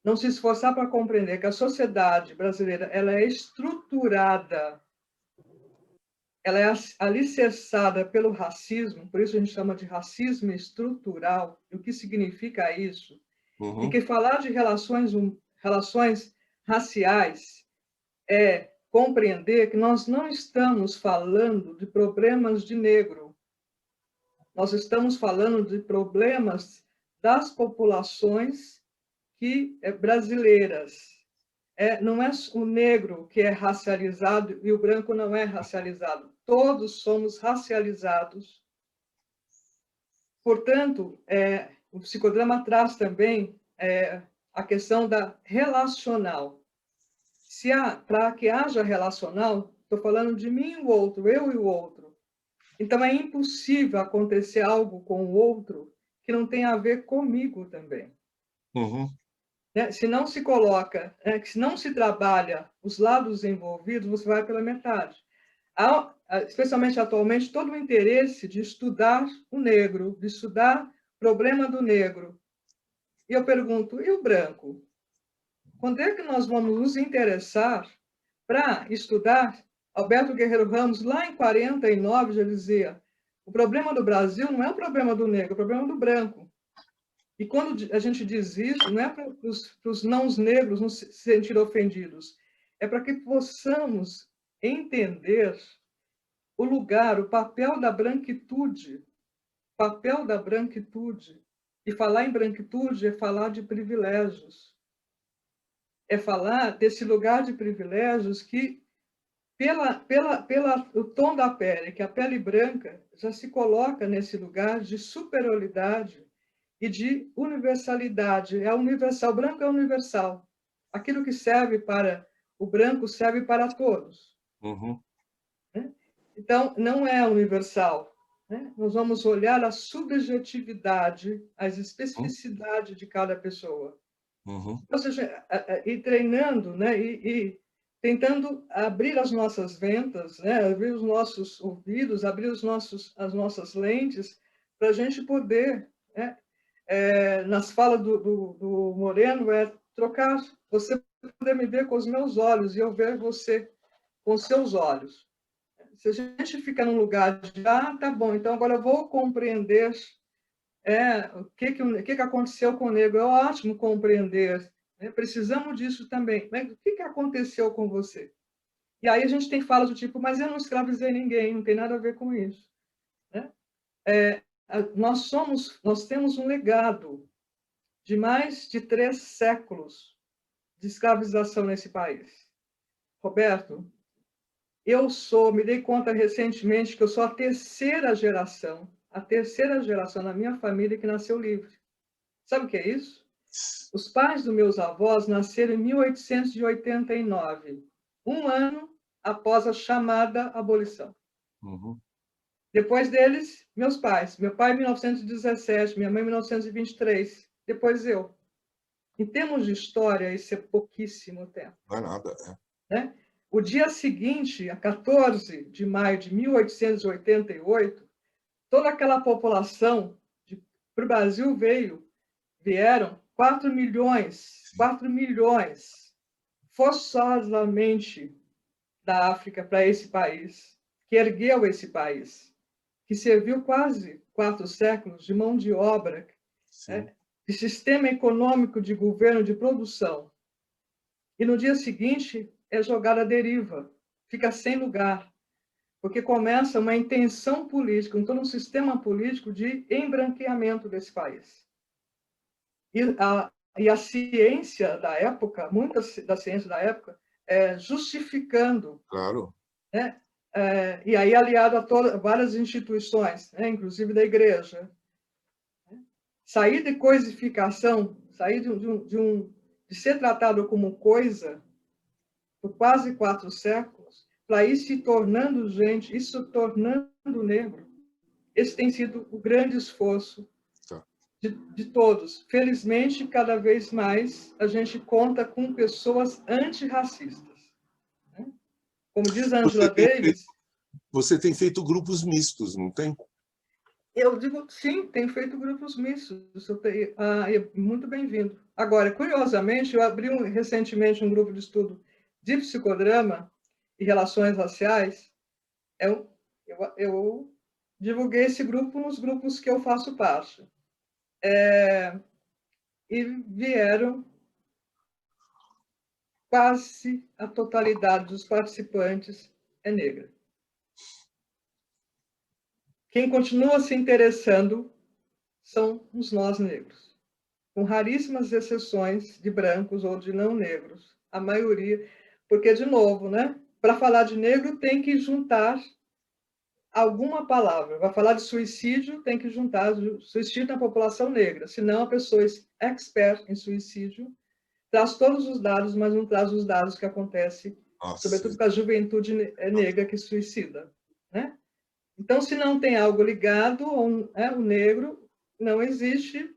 não se esforçar para compreender que a sociedade brasileira ela é estruturada, ela é alicerçada pelo racismo, por isso a gente chama de racismo estrutural. E o que significa isso? Uhum. E que falar de relações raciais é compreender que nós não estamos falando de problemas de negro. Nós estamos falando de problemas das populações brasileiras. Não é o negro que é racializado e o branco não é racializado. Todos somos racializados. Portanto, o psicodrama traz também a questão da relacional. Para que haja relacional, estou falando de mim e o outro, eu e o outro. Então, é impossível acontecer algo com o outro que não tenha a ver comigo também. Uhum. Se não se coloca, se não se trabalha os lados envolvidos, você vai pela metade. Há, especialmente atualmente, todo o interesse de estudar o negro, de estudar o problema do negro. E eu pergunto, e o branco? Quando é que nós vamos nos interessar para estudar? Alberto Guerreiro Ramos, lá em 49, já dizia: o problema do Brasil não é o problema do negro, é o problema do branco. E quando a gente diz isso, não é para os não-negros não se sentir ofendidos, é para que possamos entender o lugar, o papel da branquitude. Papel da branquitude. E falar em branquitude é falar de privilégios. É falar desse lugar de privilégios que, pelo tom da pele, que a pele branca já se coloca nesse lugar de superioridade e de universalidade. É universal, o branco é universal. Aquilo que serve para o branco serve para todos. Uhum. Então, não é universal. Nós vamos olhar a subjetividade, as especificidades de cada pessoa. Uhum. Ou seja, e treinando, e tentando abrir as nossas ventas, abrir os nossos ouvidos, abrir as nossas lentes, para a gente poder, nas falas do Moreno, trocar, você poder me ver com os meus olhos e eu ver você com os seus olhos. Se a gente fica num lugar de, tá bom, então agora eu vou compreender o que aconteceu com o negro. É ótimo compreender, precisamos disso também. Mas o que aconteceu com você? E aí a gente tem falas do tipo, mas eu não escravizei ninguém, não tem nada a ver com isso. Nós temos um legado de mais de 3 séculos de escravização nesse país. Roberto, me dei conta recentemente que eu sou a terceira geração na minha família que nasceu livre. Sabe o que é isso? Os pais dos meus avós nasceram em 1889, um ano após a chamada abolição. Uhum. Depois deles, meus pais. Meu pai em 1917, minha mãe em 1923, depois eu. Em termos de história, isso é pouquíssimo tempo. Não é nada, né? O dia seguinte, a 14 de maio de 1888, toda aquela população para o Brasil vieram 4 milhões forçosamente da África para esse país, que ergueu esse país, que serviu quase 4 séculos de mão de obra, de sistema econômico, de governo, de produção. E no dia seguinte é jogada à deriva, fica sem lugar, porque começa uma intenção política, todo um sistema político de embranqueamento desse país. E a ciência da época, muita da ciência da época, justificando. Claro. Né? E aí aliado a várias instituições, né? Inclusive da igreja. Sair de coisificação, sair de ser tratado como coisa por quase 4 séculos, para ir se tornando gente, isso se tornando negro. Esse tem sido o grande esforço de todos. Felizmente, cada vez mais, a gente conta com pessoas antirracistas. Né? Como diz a Angela Davis... Você tem feito grupos mistos, não tem? Eu digo, sim, tenho feito grupos mistos. Muito bem-vindo. Agora, curiosamente, eu abri recentemente um grupo de estudo de psicodrama e relações raciais. Eu divulguei esse grupo nos grupos que eu faço parte. E vieram quase a totalidade dos participantes é negra. Quem continua se interessando são os nós negros, com raríssimas exceções de brancos ou de não negros. A maioria, porque, de novo, né? Para falar de negro tem que juntar alguma palavra. Vai falar de suicídio, tem que juntar suicídio na população negra. Senão, a pessoa é expert em suicídio, traz todos os dados, mas não traz os dados que acontecem, sobretudo com a juventude negra que suicida. Né? Então, se não tem algo ligado ao negro, não existe.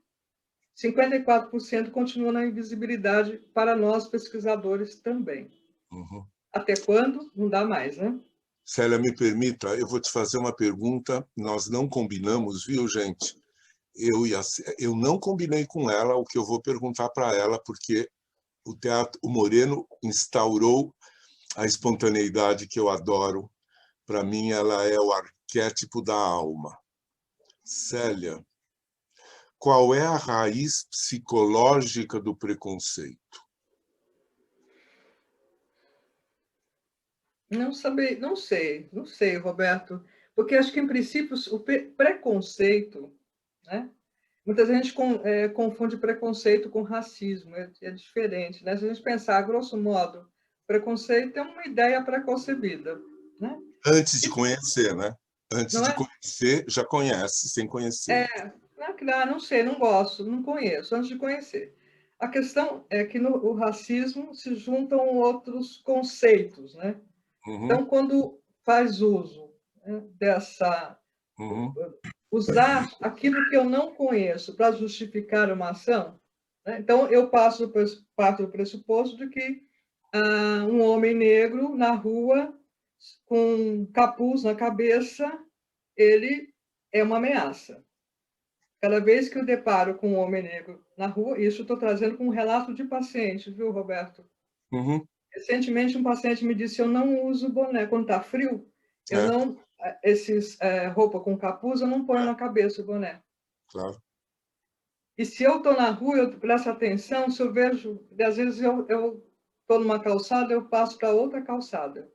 54% continua na invisibilidade para nós, pesquisadores, também. Uhum. Até quando? Não dá mais, né? Célia, me permita, eu vou te fazer uma pergunta. Nós não combinamos, viu, gente? Eu não combinei com ela o que eu vou perguntar para ela, porque o Moreno instaurou a espontaneidade que eu adoro. Para mim, ela é o arquétipo da alma. Célia, qual é a raiz psicológica do preconceito? Não sei, Roberto, porque acho que, em princípio, o preconceito, né? Muita gente confunde preconceito com racismo, é diferente. Né? Se a gente pensar, grosso modo, preconceito é uma ideia preconcebida. Né? Antes de conhecer, né? Antes de conhecer, já conhece, sem conhecer. Não sei, não gosto, não conheço, antes de conhecer. A questão é que no racismo se juntam outros conceitos. Né? Uhum. Então, quando faz uso, né, dessa... Uhum. Usar aquilo que eu não conheço para justificar uma ação, né? Então, eu parto do pressuposto de que um homem negro na rua, com capuz na cabeça, ele é uma ameaça. Cada vez que eu deparo com um homem negro na rua, isso estou trazendo como um relato de paciente, viu, Roberto? Uhum. Recentemente, um paciente me disse: eu não uso boné. Quando está frio, eu não... roupa com capuz, eu não ponho na cabeça o boné. Claro. E se eu estou na rua, eu presto atenção, se eu vejo... Às vezes eu estou numa calçada, eu passo para outra calçada.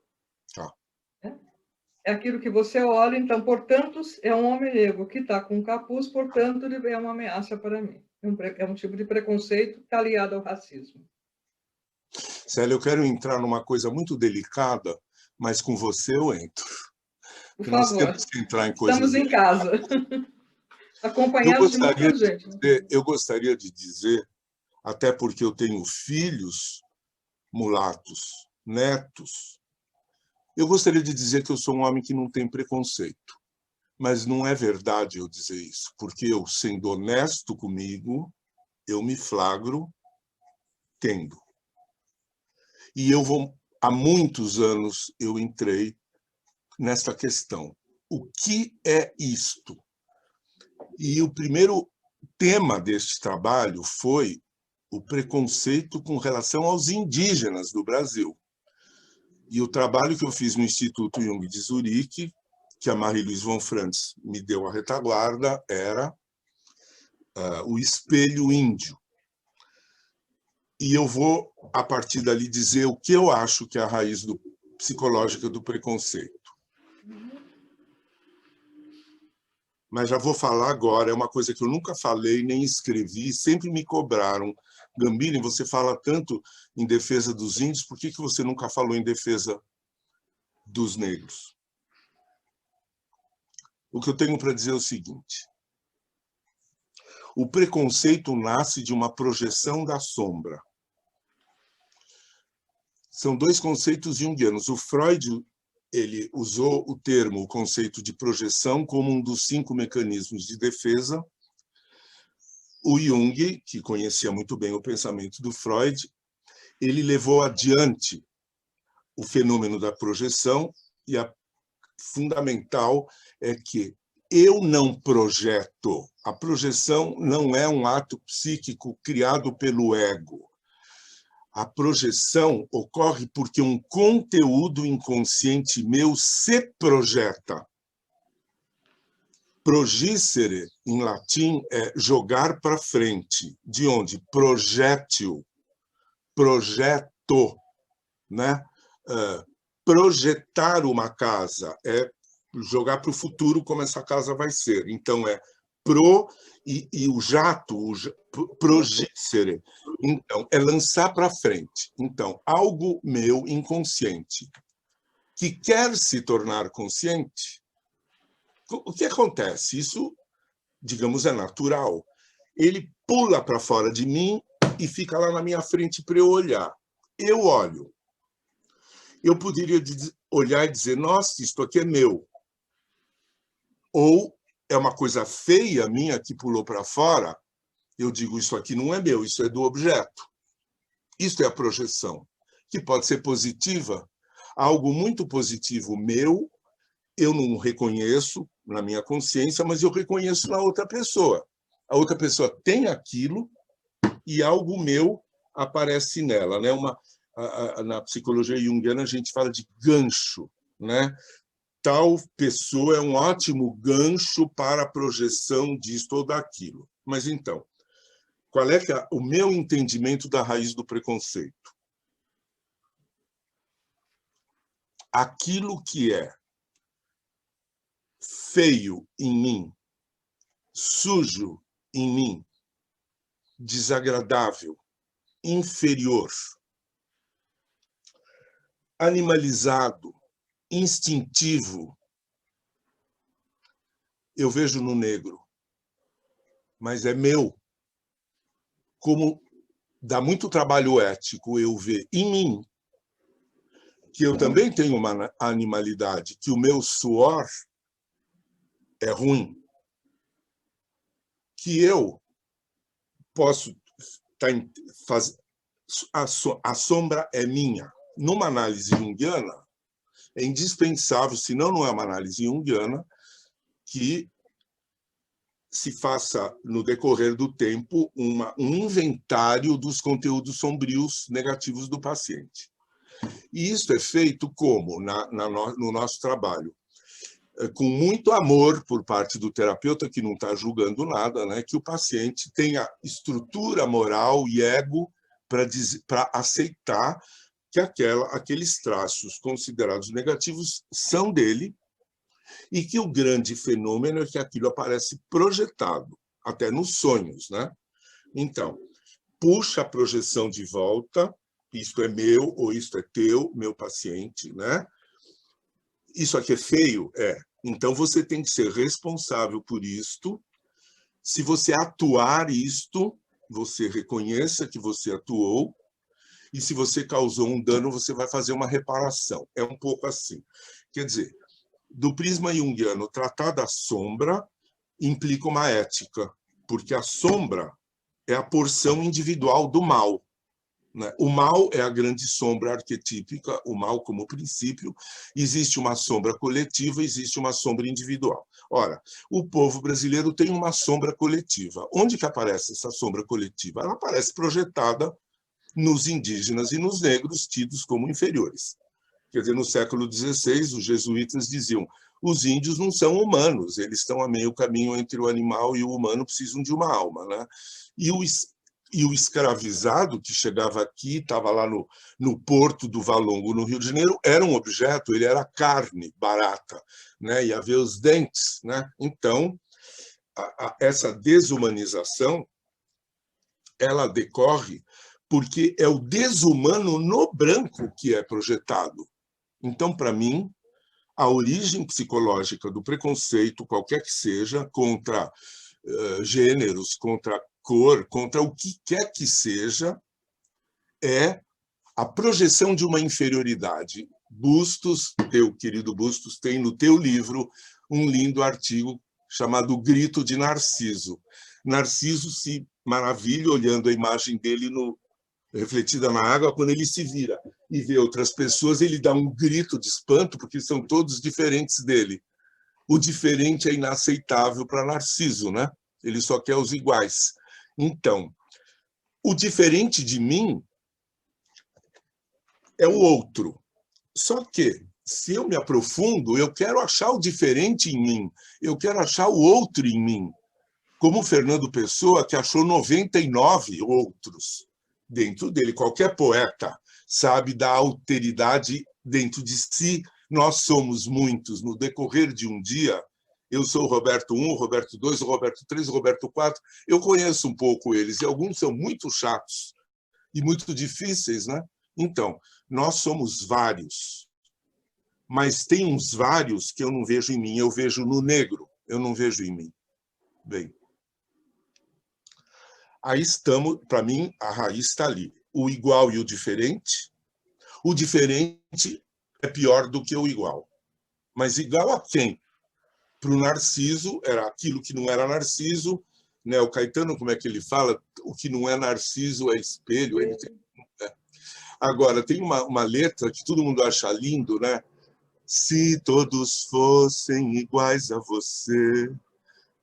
É aquilo que você olha, então, portanto, é um homem negro que está com capuz, portanto, ele é uma ameaça para mim. É um tipo de preconceito que está ligado ao racismo. Célia, eu quero entrar numa coisa muito delicada, mas com você eu entro. Por Nós favor. temos que entrar em coisas Estamos em casa. Acompanhados de muita gente. Eu gostaria de dizer, até porque eu tenho filhos mulatos, netos, eu gostaria de dizer que eu sou um homem que não tem preconceito. Mas não é verdade eu dizer isso, porque eu, sendo honesto comigo, eu me flagro tendo. E há muitos anos eu entrei nessa questão. O que é isto? E o primeiro tema deste trabalho foi o preconceito com relação aos indígenas do Brasil. E o trabalho que eu fiz no Instituto Jung de Zurique, que a Marie-Louise von Franz me deu a retaguarda, era o espelho índio. E eu vou, a partir dali, dizer o que eu acho que é a raiz psicológica do preconceito. Mas já vou falar agora, é uma coisa que eu nunca falei, nem escrevi, sempre me cobraram. Gambini, você fala tanto em defesa dos índios, por que você nunca falou em defesa dos negros? O que eu tenho para dizer é o seguinte: o preconceito nasce de uma projeção da sombra. São dois conceitos junguianos. O Freud, ele usou o conceito de projeção como um dos 5 mecanismos de defesa. O Jung, que conhecia muito bem o pensamento do Freud, ele levou adiante o fenômeno da projeção, e a fundamental é que eu não projeto. A projeção não é um ato psíquico criado pelo ego. A projeção ocorre porque um conteúdo inconsciente meu se projeta. Progissere, em latim, é jogar para frente. De onde? Projétil. Projeto. Né? Projetar uma casa é jogar para o futuro como essa casa vai ser. Então, é e o jato, progissere. Então, é lançar para frente. Então, algo meu inconsciente que quer se tornar consciente, o que acontece? Isso, digamos, é natural. Ele pula para fora de mim e fica lá na minha frente para eu olhar. Eu olho. Eu poderia olhar e dizer, nossa, isto aqui é meu. Ou é uma coisa feia minha que pulou para fora, eu digo, isso aqui não é meu, isso é do objeto. Isso é a projeção, que pode ser positiva. Algo muito positivo meu, eu não reconheço na minha consciência, mas eu reconheço na outra pessoa. A outra pessoa tem aquilo e algo meu aparece nela. Né? Na psicologia junguiana, a gente fala de gancho. Né? Tal pessoa é um ótimo gancho para a projeção disto ou daquilo. Mas, então, qual é o meu entendimento da raiz do preconceito? Aquilo que é feio em mim, sujo em mim, desagradável, inferior, animalizado, instintivo, eu vejo no negro, mas é meu. Como dá muito trabalho ético eu ver em mim que eu também tenho uma animalidade, que o meu suor é ruim, que eu posso fazer... A sombra é minha. Numa análise junguiana, é indispensável, senão não é uma análise junguiana, que se faça, no decorrer do tempo, um inventário dos conteúdos sombrios negativos do paciente. E isso é feito como? No nosso trabalho. Com muito amor por parte do terapeuta, que não está julgando nada, né? Que o paciente tenha estrutura moral e ego para aceitar que aqueles traços considerados negativos são dele, e que o grande fenômeno é que aquilo aparece projetado, até nos sonhos. Né? Então, puxa a projeção de volta, isto é meu ou isto é teu, meu paciente. Né? Isso aqui é feio? É. Então, você tem que ser responsável por isto. Se você atuar isto, você reconheça que você atuou, e se você causou um dano, você vai fazer uma reparação. É um pouco assim. Quer dizer, do prisma junguiano, tratar da sombra implica uma ética, porque a sombra é a porção individual do mal. né? O mal é a grande sombra arquetípica, o mal como princípio. Existe uma sombra coletiva, existe uma sombra individual. Ora, o povo brasileiro tem uma sombra coletiva. Onde que aparece essa sombra coletiva? Ela aparece projetada nos indígenas e nos negros, tidos como inferiores. Quer dizer, no século XVI, os jesuítas diziam: os índios não são humanos, eles estão a meio caminho entre o animal e o humano, precisam de uma alma, né? E o escravizado que chegava aqui, estava lá no porto do Valongo, no Rio de Janeiro, era um objeto, ele era carne barata, né? Ia ver os dentes, né? Então, essa desumanização, ela decorre porque é o desumano no branco que é projetado. Então, para mim, a origem psicológica do preconceito, qualquer que seja, contra gêneros, contra cor, contra o que quer que seja, é a projeção de uma inferioridade. Bustos, teu querido Bustos, tem no teu livro um lindo artigo chamado Grito de Narciso. Narciso se maravilha olhando a imagem dele refletida na água, quando ele se vira e vê outras pessoas, ele dá um grito de espanto, porque são todos diferentes dele. O diferente é inaceitável para Narciso, né? Ele só quer os iguais. Então, o diferente de mim é o outro. Só que, se eu me aprofundo, eu quero achar o diferente em mim, eu quero achar o outro em mim. Como o Fernando Pessoa, que achou 99 outros dentro dele. Qualquer poeta sabe da alteridade dentro de si. Nós somos muitos. No decorrer de um dia, eu sou o Roberto I, o Roberto II, o Roberto III, o Roberto IV. Eu conheço um pouco eles, e alguns são muito chatos e muito difíceis, né? Então, nós somos vários, mas tem uns vários que eu não vejo em mim, eu vejo no negro, eu não vejo em mim. Bem, aí estamos, para mim, a raiz está ali. O igual e o diferente. O diferente é pior do que o igual. Mas igual a quem? Para o Narciso, era aquilo que não era Narciso, né? O Caetano, como é que ele fala? O que não é Narciso é espelho. Ele tem... Agora, tem uma letra que todo mundo acha lindo, né? Se todos fossem iguais a você,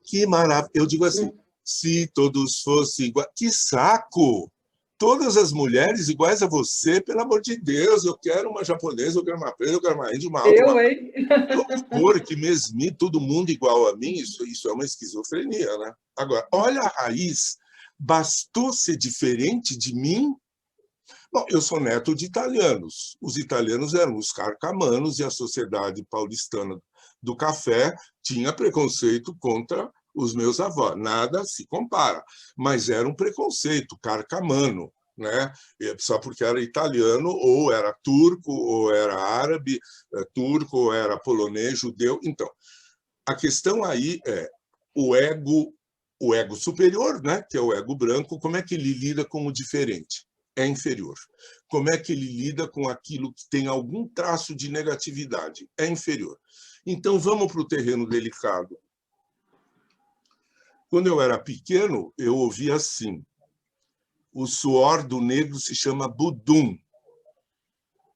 que maravilha. Eu digo assim, se todos fossem iguais... Que saco! Todas as mulheres iguais a você, pelo amor de Deus, eu quero uma japonesa, eu quero uma preta, eu quero uma índia, uma alta, uma... hein? Por que mesmo todo mundo igual a mim, isso é uma esquizofrenia, né? Agora, olha a raiz, bastou ser diferente de mim? Bom, eu sou neto de italianos. Os italianos eram os carcamanos e a sociedade paulistana do café tinha preconceito contra os meus avós. Nada se compara, mas era um preconceito carcamano, né? Só porque era italiano, ou era turco, ou era árabe, turco, ou era polonês, judeu. Então, a questão aí é o ego superior, né? Que é o ego branco, como é que ele lida com o diferente? É inferior. Como é que ele lida com aquilo que tem algum traço de negatividade? É inferior. Então, vamos para o terreno delicado. Quando eu era pequeno, eu ouvia assim: o suor do negro se chama budum.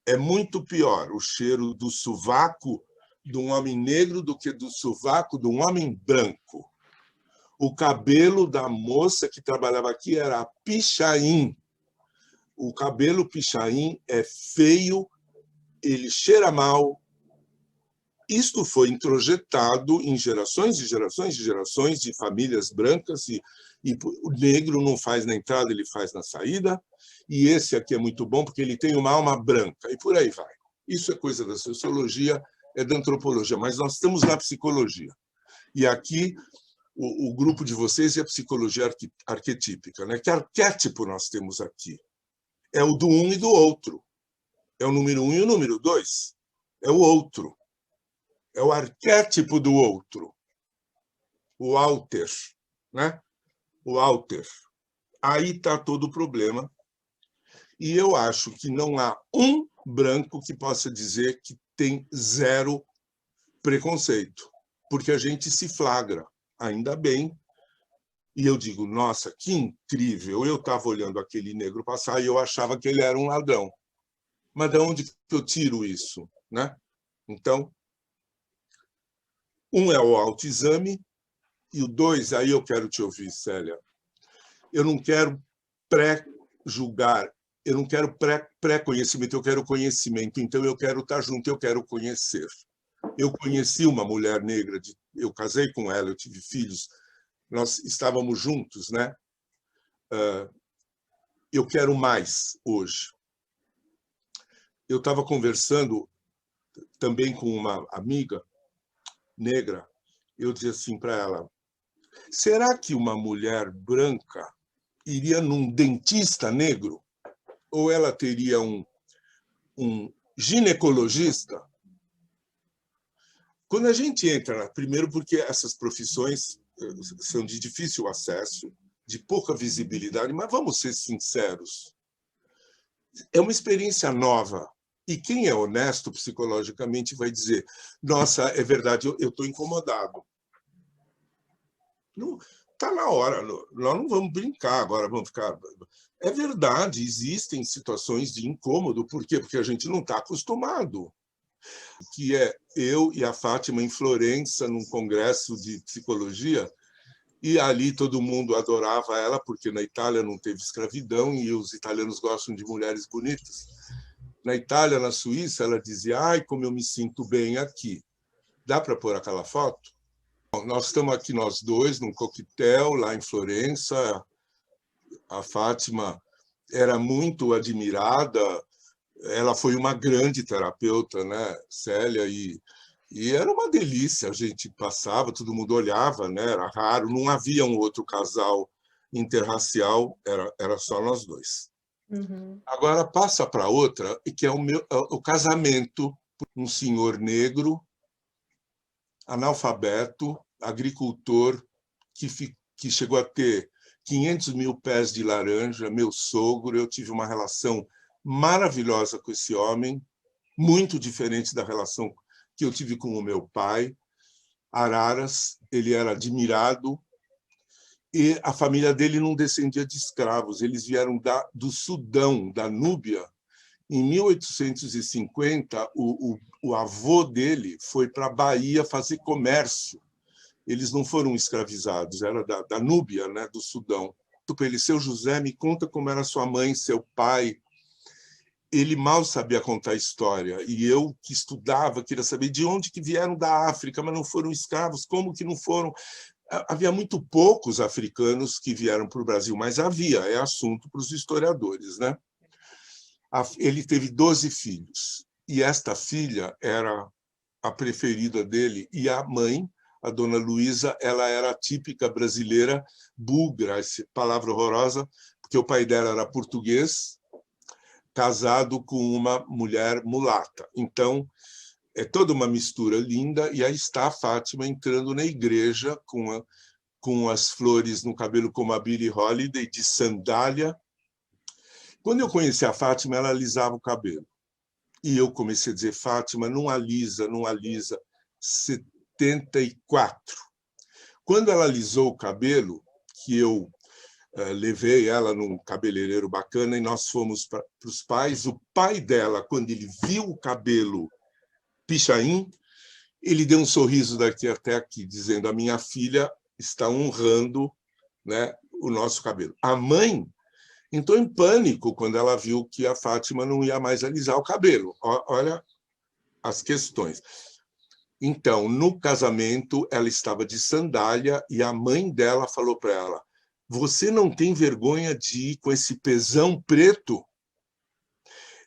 É muito pior o cheiro do sovaco de um homem negro do que do sovaco de um homem branco. O cabelo da moça que trabalhava aqui era pichain. O cabelo pichain é feio, ele cheira mal. Isto foi introjetado em gerações e gerações e gerações de famílias brancas, e o negro não faz na entrada, ele faz na saída, e esse aqui é muito bom porque ele tem uma alma branca, e por aí vai. Isso é coisa da sociologia, é da antropologia, mas nós estamos na psicologia. E aqui, o grupo de vocês é a psicologia arquetípica, né? Que arquétipo nós temos aqui? É o do um e do outro. É o número 1 e o número 2. É o outro. É o arquétipo do outro. O alter, né? O alter. Aí está todo o problema. E eu acho que não há um branco que possa dizer que tem zero preconceito, porque a gente se flagra, ainda bem, E eu digo, nossa, que incrível! Eu estava olhando aquele negro passar e eu achava que ele era um ladrão. Mas de onde que eu tiro isso, né? Então, um é o autoexame e o dois, aí eu quero te ouvir, Célia. Eu não quero pré-julgar, eu não quero pré-conhecimento, eu quero conhecimento. Então, eu quero estar junto, eu quero conhecer. Eu conheci uma mulher negra, eu casei com ela, eu tive filhos, nós estávamos juntos, né? Eu quero mais hoje. Eu estava conversando também com uma amiga negra, eu dizia assim para ela, será que uma mulher branca iria num dentista negro? Ou ela teria um ginecologista? Quando a gente entra, primeiro porque essas profissões são de difícil acesso, de pouca visibilidade, mas vamos ser sinceros, é uma experiência nova. E quem é honesto psicologicamente vai dizer, nossa, é verdade, eu estou incomodado. Está na hora, nós não vamos brincar agora, vamos ficar... É verdade, existem situações de incômodo, por quê? Porque a gente não está acostumado. Que é eu e a Fátima em Florença, num congresso de psicologia, e ali todo mundo adorava ela, porque na Itália não teve escravidão e os italianos gostam de mulheres bonitas. Na Itália, na Suíça, ela dizia, ai, como eu me sinto bem aqui. Dá para pôr aquela foto? Bom, nós estamos aqui nós dois, num coquetel, lá em Florença. A Fátima era muito admirada, ela foi uma grande terapeuta, né, Célia, e era uma delícia, a gente passava, todo mundo olhava, né, era raro, não havia um outro casal interracial, era só nós dois. Uhum. Agora passa para outra, que é o casamento, um senhor negro, analfabeto, agricultor, que chegou a ter 500 mil pés de laranja, meu sogro, eu tive uma relação maravilhosa com esse homem, muito diferente da relação que eu tive com o meu pai. Araras, ele era admirado, e a família dele não descendia de escravos, eles vieram do Sudão, da Núbia. Em 1850, o avô dele foi para a Bahia fazer comércio. Eles não foram escravizados, era da Núbia, né, do Sudão. Para ele, seu José, me conta como era sua mãe, seu pai. Ele mal sabia contar história, e eu que estudava, queria saber de onde que vieram da África, mas não foram escravos, como que não foram? Havia muito poucos africanos que vieram para o Brasil, mas havia, é assunto para os historiadores, né? Ele teve 12 filhos, e esta filha era a preferida dele, e a mãe, a dona Luísa, ela era a típica brasileira búlgara, essa palavra horrorosa, porque o pai dela era português, casado com uma mulher mulata. Então, é toda uma mistura linda, e aí está a Fátima entrando na igreja com as flores no cabelo, como a Billie Holiday, de sandália. Quando eu conheci a Fátima, ela alisava o cabelo. E eu comecei a dizer, Fátima, não alisa, não alisa. 74. Quando ela alisou o cabelo, que eu levei ela num cabeleireiro bacana e nós fomos para os pais. O pai dela, quando ele viu o cabelo pichain, ele deu um sorriso daqui até aqui, dizendo, a minha filha está honrando, né, o nosso cabelo. A mãe entrou em pânico quando ela viu que a Fátima não ia mais alisar o cabelo. Olha as questões. Então, no casamento, ela estava de sandália e a mãe dela falou para ela, você não tem vergonha de ir com esse pezão preto?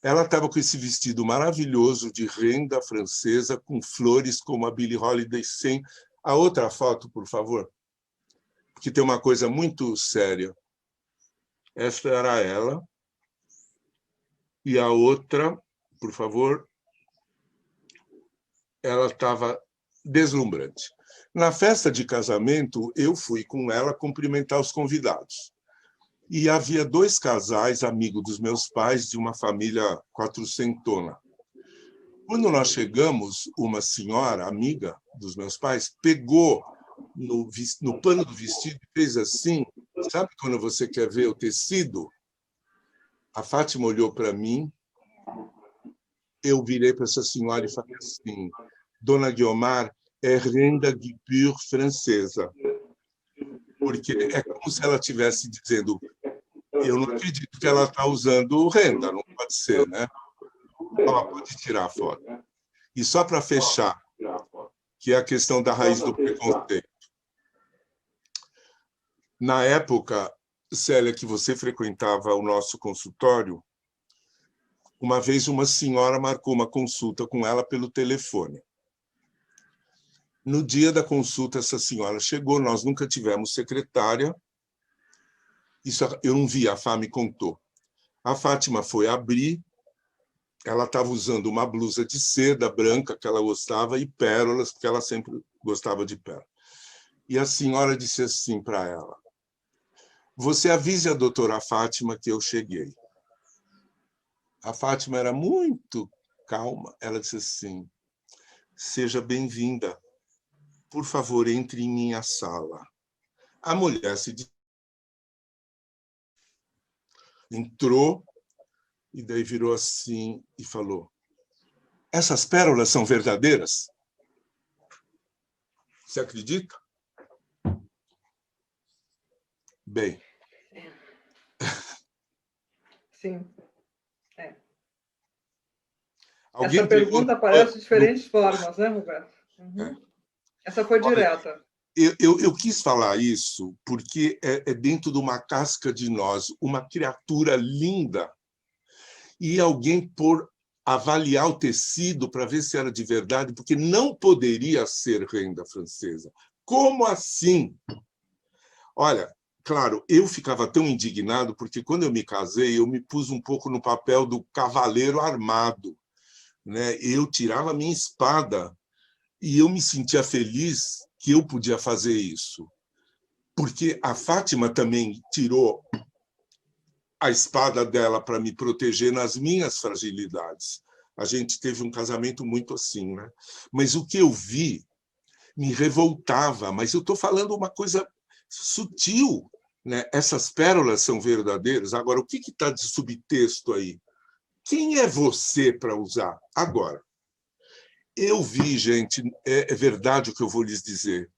Ela estava com esse vestido maravilhoso de renda francesa, com flores como a Billie Holiday sem... A outra foto, por favor, porque tem uma coisa muito séria. Esta era ela. E a outra, por favor, ela estava deslumbrante. Na festa de casamento, eu fui com ela cumprimentar os convidados. E havia 2 casais amigos dos meus pais, de uma família quatrocentona. Quando nós chegamos, uma senhora, amiga dos meus pais, pegou no pano do vestido e fez assim. Sabe quando você quer ver o tecido? A Fátima olhou para mim, eu virei para essa senhora e falei assim: Dona Guiomar é renda guipure francesa. Porque é como se ela estivesse dizendo: eu não acredito que ela está usando renda, não pode ser, né? Ela pode tirar a foto. E só para fechar, que é a questão da raiz do preconceito. Na época, Célia, que você frequentava o nosso consultório, uma vez uma senhora marcou uma consulta com ela pelo telefone. No dia da consulta, essa senhora chegou, nós nunca tivemos secretária, isso eu não vi, a Fá me contou. A Fátima foi abrir, ela estava usando uma blusa de seda branca que ela gostava e pérolas, porque ela sempre gostava de pérolas. E a senhora disse assim para ela: você avise a doutora Fátima que eu cheguei. A Fátima era muito calma. Ela disse assim: seja bem-vinda. Por favor, entre em minha sala. A mulher entrou e daí virou assim e falou: essas pérolas são verdadeiras? Você acredita? Bem. Sim. É. Alguém Essa pergunta aparece de diferentes formas, né, Roberto? Uhum. É. Essa foi direta. Eu quis falar isso porque é dentro de uma casca de nós, uma criatura linda, e alguém por avaliar o tecido para ver se era de verdade, porque não poderia ser renda francesa. Como assim? Olha, claro, eu ficava tão indignado porque quando eu me casei, eu me pus um pouco no papel do cavaleiro armado, né? Eu tirava a minha espada e eu me sentia feliz que eu podia fazer isso. Porque a Fátima também tirou a espada dela para me proteger nas minhas fragilidades. A gente teve um casamento muito assim, né? Mas o que eu vi me revoltava. Mas eu estou falando uma coisa sutil, né? Essas pérolas são verdadeiras. Agora, o que está de subtexto aí? Quem é você para usar? Agora, eu vi, gente, é verdade o que eu vou lhes dizer.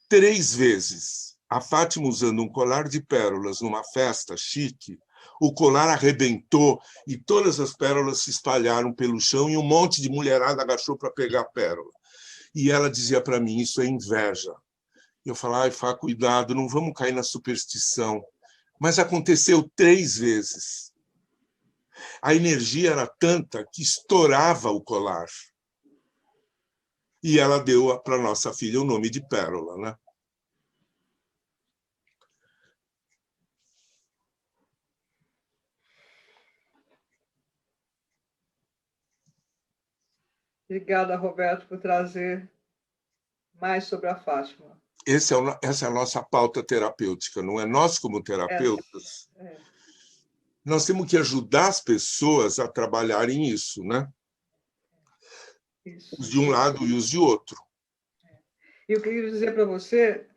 3 vezes a Fátima usando um colar de pérolas numa festa chique, o colar arrebentou e todas as pérolas se espalharam pelo chão e um monte de mulherada agachou para pegar a pérola. E ela dizia para mim: isso é inveja. Eu falava: ai, Fá, cuidado, não vamos cair na superstição. Mas aconteceu 3 vezes. A energia era tanta que estourava o colar. E ela deu para nossa filha o nome de Pérola, né? Obrigada, Roberto, por trazer mais sobre a Fátima. Essa é a nossa pauta terapêutica, não é? Nós, como terapeutas, nós temos que ajudar as pessoas a trabalharem isso, né? Isso. Os de um lado e os de outro. E eu queria dizer para você,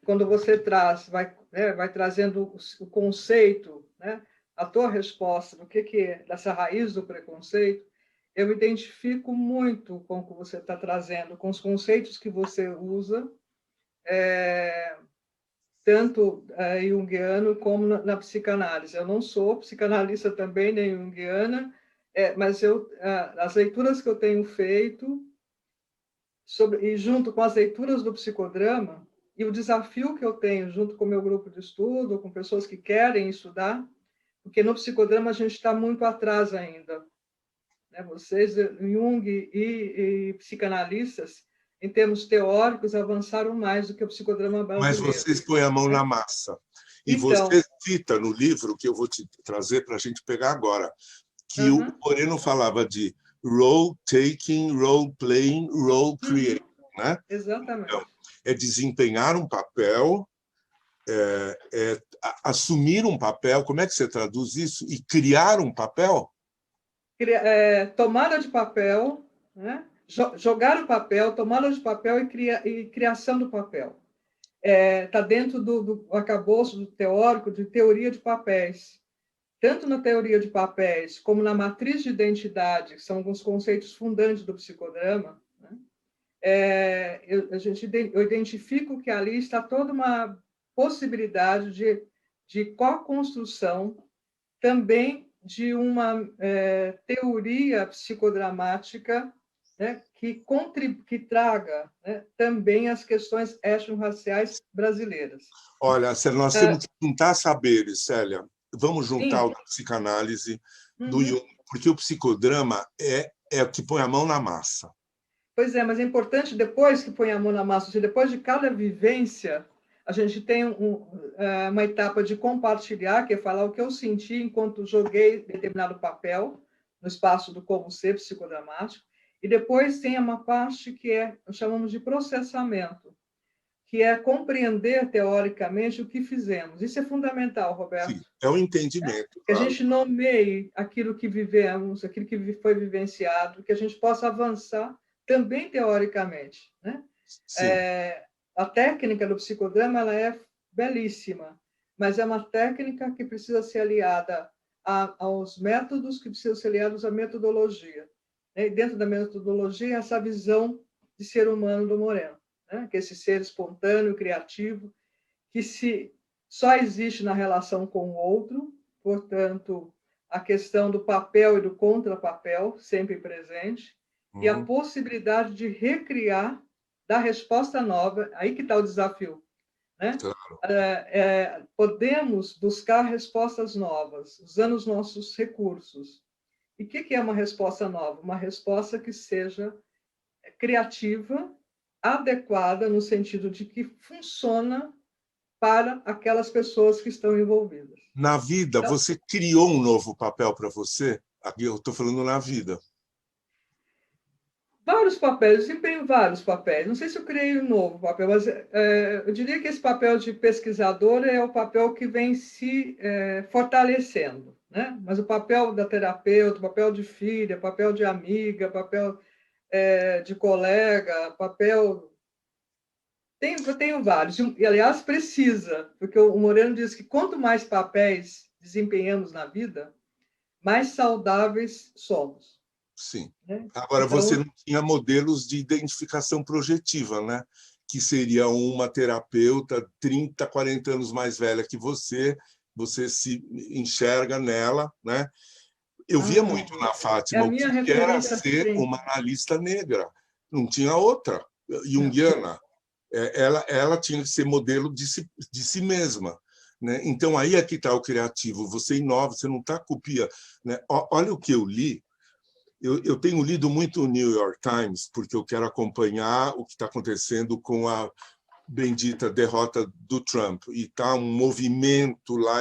quando você vai trazendo o conceito, né, a tua resposta do que é dessa raiz do preconceito, eu me identifico muito com o que você está trazendo, com os conceitos que você usa, tanto junguiano como na psicanálise. Eu não sou psicanalista também, nem junguiana, mas as leituras que eu tenho feito, e junto com as leituras do psicodrama, e o desafio que eu tenho junto com o meu grupo de estudo, com pessoas que querem estudar, porque no psicodrama a gente está muito atrás ainda. Né? Vocês, Jung e psicanalistas, em termos teóricos, avançaram mais do que o psicodrama Mas brasileiro. vocês põem a mão na massa. E Então, você cita no livro, que eu vou te trazer para a gente pegar agora, que o Moreno falava de role-taking, role-playing, role-creating. Né? Exatamente. Então, é desempenhar um papel, assumir um papel, como é que você traduz isso? E criar um papel? Tomada de papel, né? jogar o papel, tomada de papel e criação do papel. Está dentro do arcabouço teórico de teoria de papéis. Tanto na teoria de papéis como na matriz de identidade, que são alguns conceitos fundantes do psicodrama, né? Eu identifico que ali está toda uma possibilidade de co-construção também de uma teoria psicodramática, né, que traga, né, também as questões étnico-raciais brasileiras. Olha, nós temos que juntar saberes, Célia. Vamos juntar Sim. o da psicanálise, do Jung, porque o psicodrama é o que põe a mão na massa. Pois é, mas é importante, depois que põe a mão na massa, depois de cada vivência, a gente tem uma etapa de compartilhar, que é falar o que eu senti enquanto joguei determinado papel no espaço do como ser psicodramático, e depois tem uma parte que chamamos de processamento, que é compreender teoricamente o que fizemos. Isso é fundamental, Roberto. Sim, é o entendimento. Que a gente nomeie aquilo que vivemos, aquilo que foi vivenciado, que a gente possa avançar também teoricamente, né? A técnica do psicodrama ela é belíssima, mas é uma técnica que precisa ser aliada aos métodos, que precisam ser aliados à metodologia. E dentro da metodologia, essa visão de ser humano do Moreno, né? Que é esse ser espontâneo, criativo, que só existe na relação com o outro, portanto, a questão do papel e do contrapapel sempre presente, e a possibilidade de recriar, dar resposta nova, aí que está o desafio, né? Claro. Podemos buscar respostas novas, usando os nossos recursos. E o que é uma resposta nova? Uma resposta que seja criativa, adequada, no sentido de que funciona para aquelas pessoas que estão envolvidas. Na vida, então, você criou um novo papel para você? Aqui eu estou falando na vida. Vários papéis, eu desempenho vários papéis. Não sei se eu criei um novo papel, mas eu diria que esse papel de pesquisador é o papel que vem se fortalecendo, né? Mas o papel da terapeuta, o papel de filha, papel de amiga, papel de colega, papel... Tenho vários. E, aliás, precisa, porque o Moreno diz que quanto mais papéis desempenhamos na vida, mais saudáveis somos. Sim. Agora, então, você não tinha modelos de identificação projetiva, né? Que seria uma terapeuta 30, 40 anos mais velha que você se enxerga nela, né? Eu via muito na Fátima o que era ser uma analista negra. Não tinha outra, junguiana. Ela tinha que ser modelo de si mesma, né? Então, aí é que está o criativo. Você inova, você não está copia, né? Olha o que eu li. Eu tenho lido muito o New York Times, porque eu quero acompanhar o que está acontecendo com a bendita derrota do Trump. E está um movimento lá.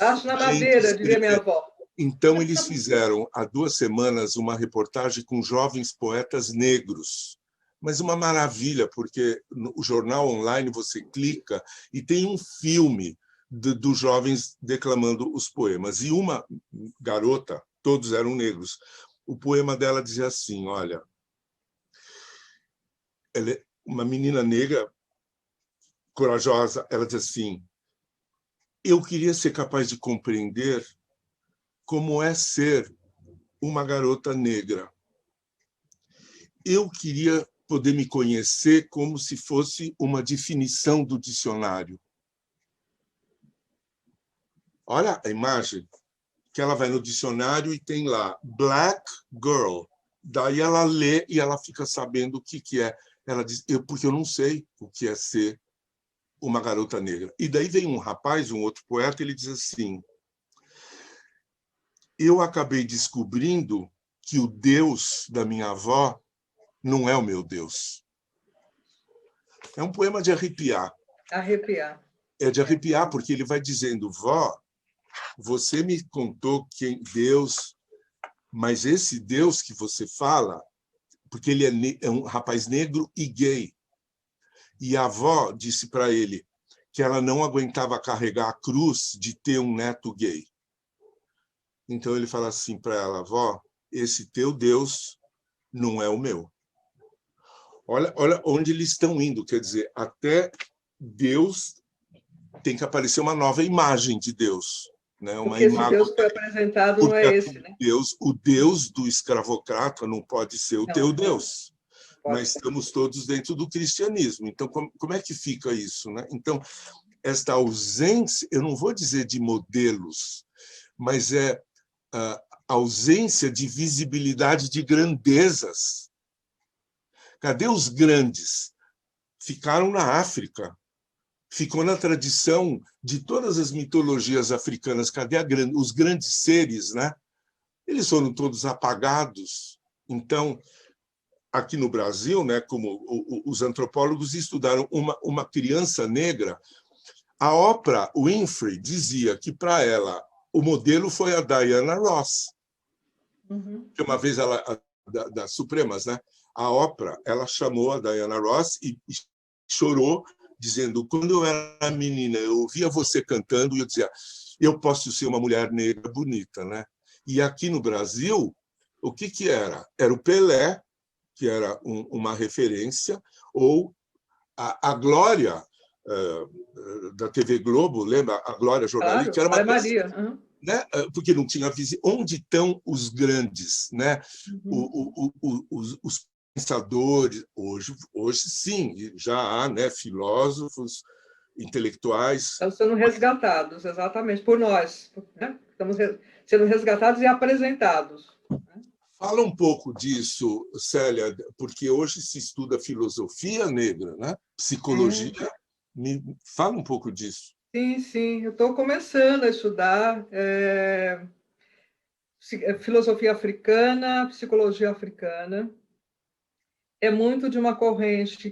Acho na madeira, diria minha avó. Então, eles fizeram, há 2 semanas, uma reportagem com jovens poetas negros. Mas uma maravilha, porque no jornal online você clica e tem um filme dos jovens declamando os poemas. E uma garota, todos eram negros, o poema dela dizia assim, olha, ela é uma menina negra, corajosa, ela diz assim, eu queria ser capaz de compreender como é ser uma garota negra. Eu queria poder me conhecer como se fosse uma definição do dicionário. Olha a imagem, que ela vai no dicionário e tem lá Black Girl. Daí ela lê e ela fica sabendo o que é. Ela diz, porque eu não sei o que é ser uma garota negra. E daí vem um rapaz, um outro poeta, ele diz assim, eu acabei descobrindo que o Deus da minha avó não é o meu Deus. É um poema de arrepiar. Arrepiar. É de arrepiar, porque ele vai dizendo, vó, você me contou quem Deus, mas esse Deus que você fala, porque ele é um rapaz negro e gay. E a avó disse para ele que ela não aguentava carregar a cruz de ter um neto gay. Então ele fala assim para ela, avó, esse teu Deus não é o meu. Olha onde eles estão indo. Quer dizer, até Deus tem que aparecer uma nova imagem de Deus, né? Uma Porque esse imagem, Deus que foi apresentado não porque é esse, né? o Deus do escravocrata não pode ser o teu Não, Deus. pode Mas ser. estamos todos dentro do cristianismo. Então, como é que fica isso, né? Então, esta ausência, eu não vou dizer de modelos, mas é a ausência de visibilidade de grandezas. Cadê os grandes? Ficaram na África. Ficou na tradição de todas as mitologias africanas. Cadê os grandes seres, né? Eles foram todos apagados. Então, aqui no Brasil, né, como os antropólogos estudaram uma criança negra, a Oprah Winfrey dizia que, para ela, o modelo foi a Diana Ross, que uma vez ela, das Supremas, né? A Oprah, ela chamou a Diana Ross e chorou, dizendo: quando eu era menina, eu ouvia você cantando e eu dizia, eu posso ser uma mulher negra bonita, né? E aqui no Brasil, o que era? Era o Pelé, que era uma referência, ou a Glória da TV Globo, lembra? A Glória jornalista, que Claro, era uma Glória coisa, Maria. né? Porque não tinha visão. Onde estão os grandes, né? Os pensadores, hoje sim, já há, né, filósofos, intelectuais. Estão sendo resgatados, exatamente, por nós. Né? Estamos sendo resgatados e apresentados. Fala um pouco disso, Célia, porque hoje se estuda filosofia negra, né? Psicologia. Me fala um pouco disso. Sim, sim. Eu estou começando a estudar filosofia africana, psicologia africana. É muito de uma corrente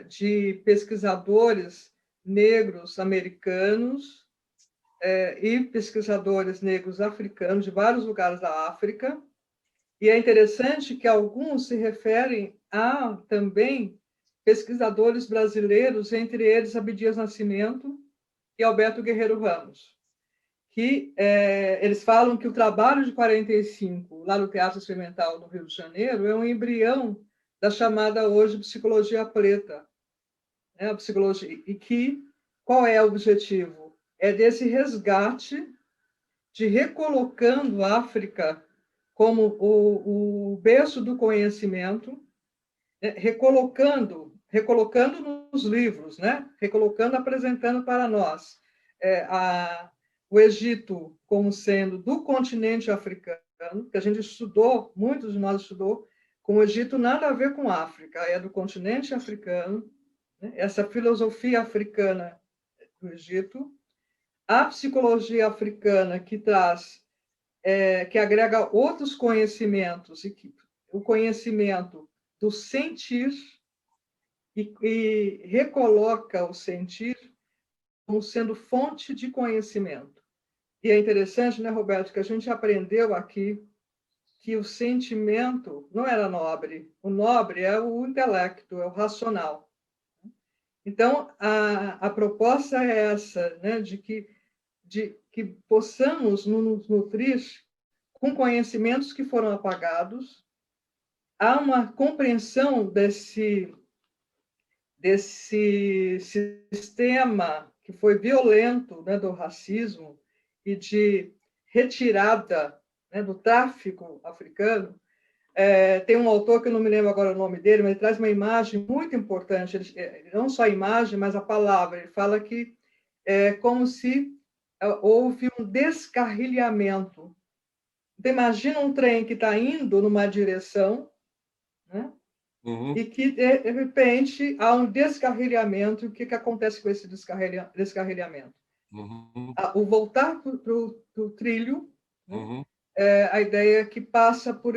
de pesquisadores negros americanos e pesquisadores negros africanos de vários lugares da África. E é interessante que alguns se referem a também pesquisadores brasileiros, entre eles Abdias Nascimento e Alberto Guerreiro Ramos, que eles falam que o trabalho de 45, lá no Teatro Experimental do Rio de Janeiro, é um embrião da chamada hoje psicologia preta, né? A psicologia, e que qual é o objetivo? É desse resgate de recolocando a África como o berço do conhecimento, né? recolocando nos livros, né? Recolocando, apresentando para nós o Egito como sendo do continente africano, que a gente estudou, muitos de nós estudou, com o Egito nada a ver com a África, é do continente africano, né? Essa filosofia africana do Egito, a psicologia africana que traz, que agrega outros conhecimentos, e o conhecimento do sentir, e recoloca o sentir como sendo fonte de conhecimento. E é interessante, né, Roberto, que a gente aprendeu aqui que o sentimento não era nobre. O nobre é o intelecto, é o racional. Então, a proposta é essa, né, de que possamos nos nutrir com conhecimentos que foram apagados. Há uma compreensão desse sistema que foi violento, né, do racismo e de retirada, né, do tráfico africano. Tem um autor que eu não me lembro agora o nome dele, mas ele traz uma imagem muito importante, não só a imagem, mas a palavra. Ele fala que é como se houve um descarrilhamento. Então, imagina um trem que está indo numa direção, né? E que, de repente, há um descarrilhamento. O que acontece com esse descarrilhamento? O voltar para o trilho, né? A ideia que passa por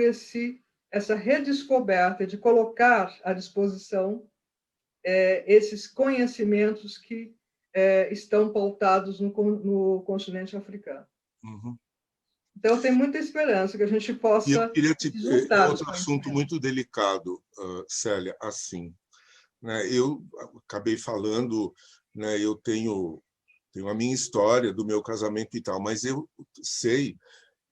essa redescoberta de colocar à disposição esses conhecimentos que estão pautados no continente africano. Então, tem muita esperança que a gente E eu possa queria juntar os outro assunto conhecimentos. muito delicado, Célia, assim, né? Eu acabei falando, né? Eu tenho a minha história do meu casamento e tal, mas eu sei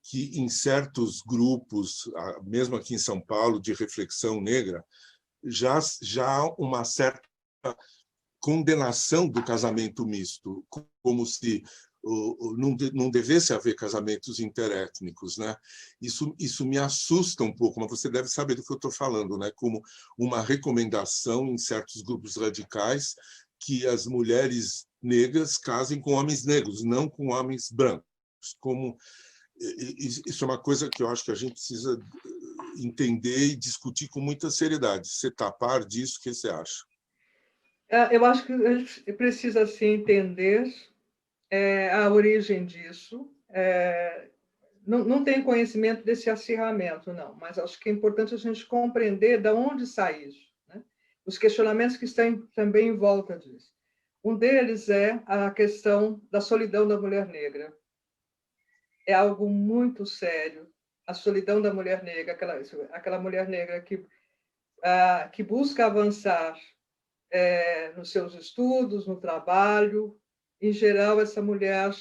que em certos grupos, mesmo aqui em São Paulo, de reflexão negra, já uma certa condenação do casamento misto, como se não devesse haver casamentos interétnicos, né? Isso me assusta um pouco, mas você deve saber do que eu estou falando, né? Como uma recomendação em certos grupos radicais que as mulheres negras casem com homens negros, não com homens brancos. Isso é uma coisa que eu acho que a gente precisa entender e discutir com muita seriedade. Você está a par disso? O que você acha? Eu acho que a gente precisa assim, entender a origem disso. Não tenho conhecimento desse acirramento, não, mas acho que é importante a gente compreender de onde sai isso, né? Os questionamentos que estão também em volta disso. Um deles é a questão da solidão da mulher negra. É algo muito sério. A solidão da mulher negra, aquela mulher negra que busca avançar nos seus estudos, no trabalho. Em geral, essa mulher,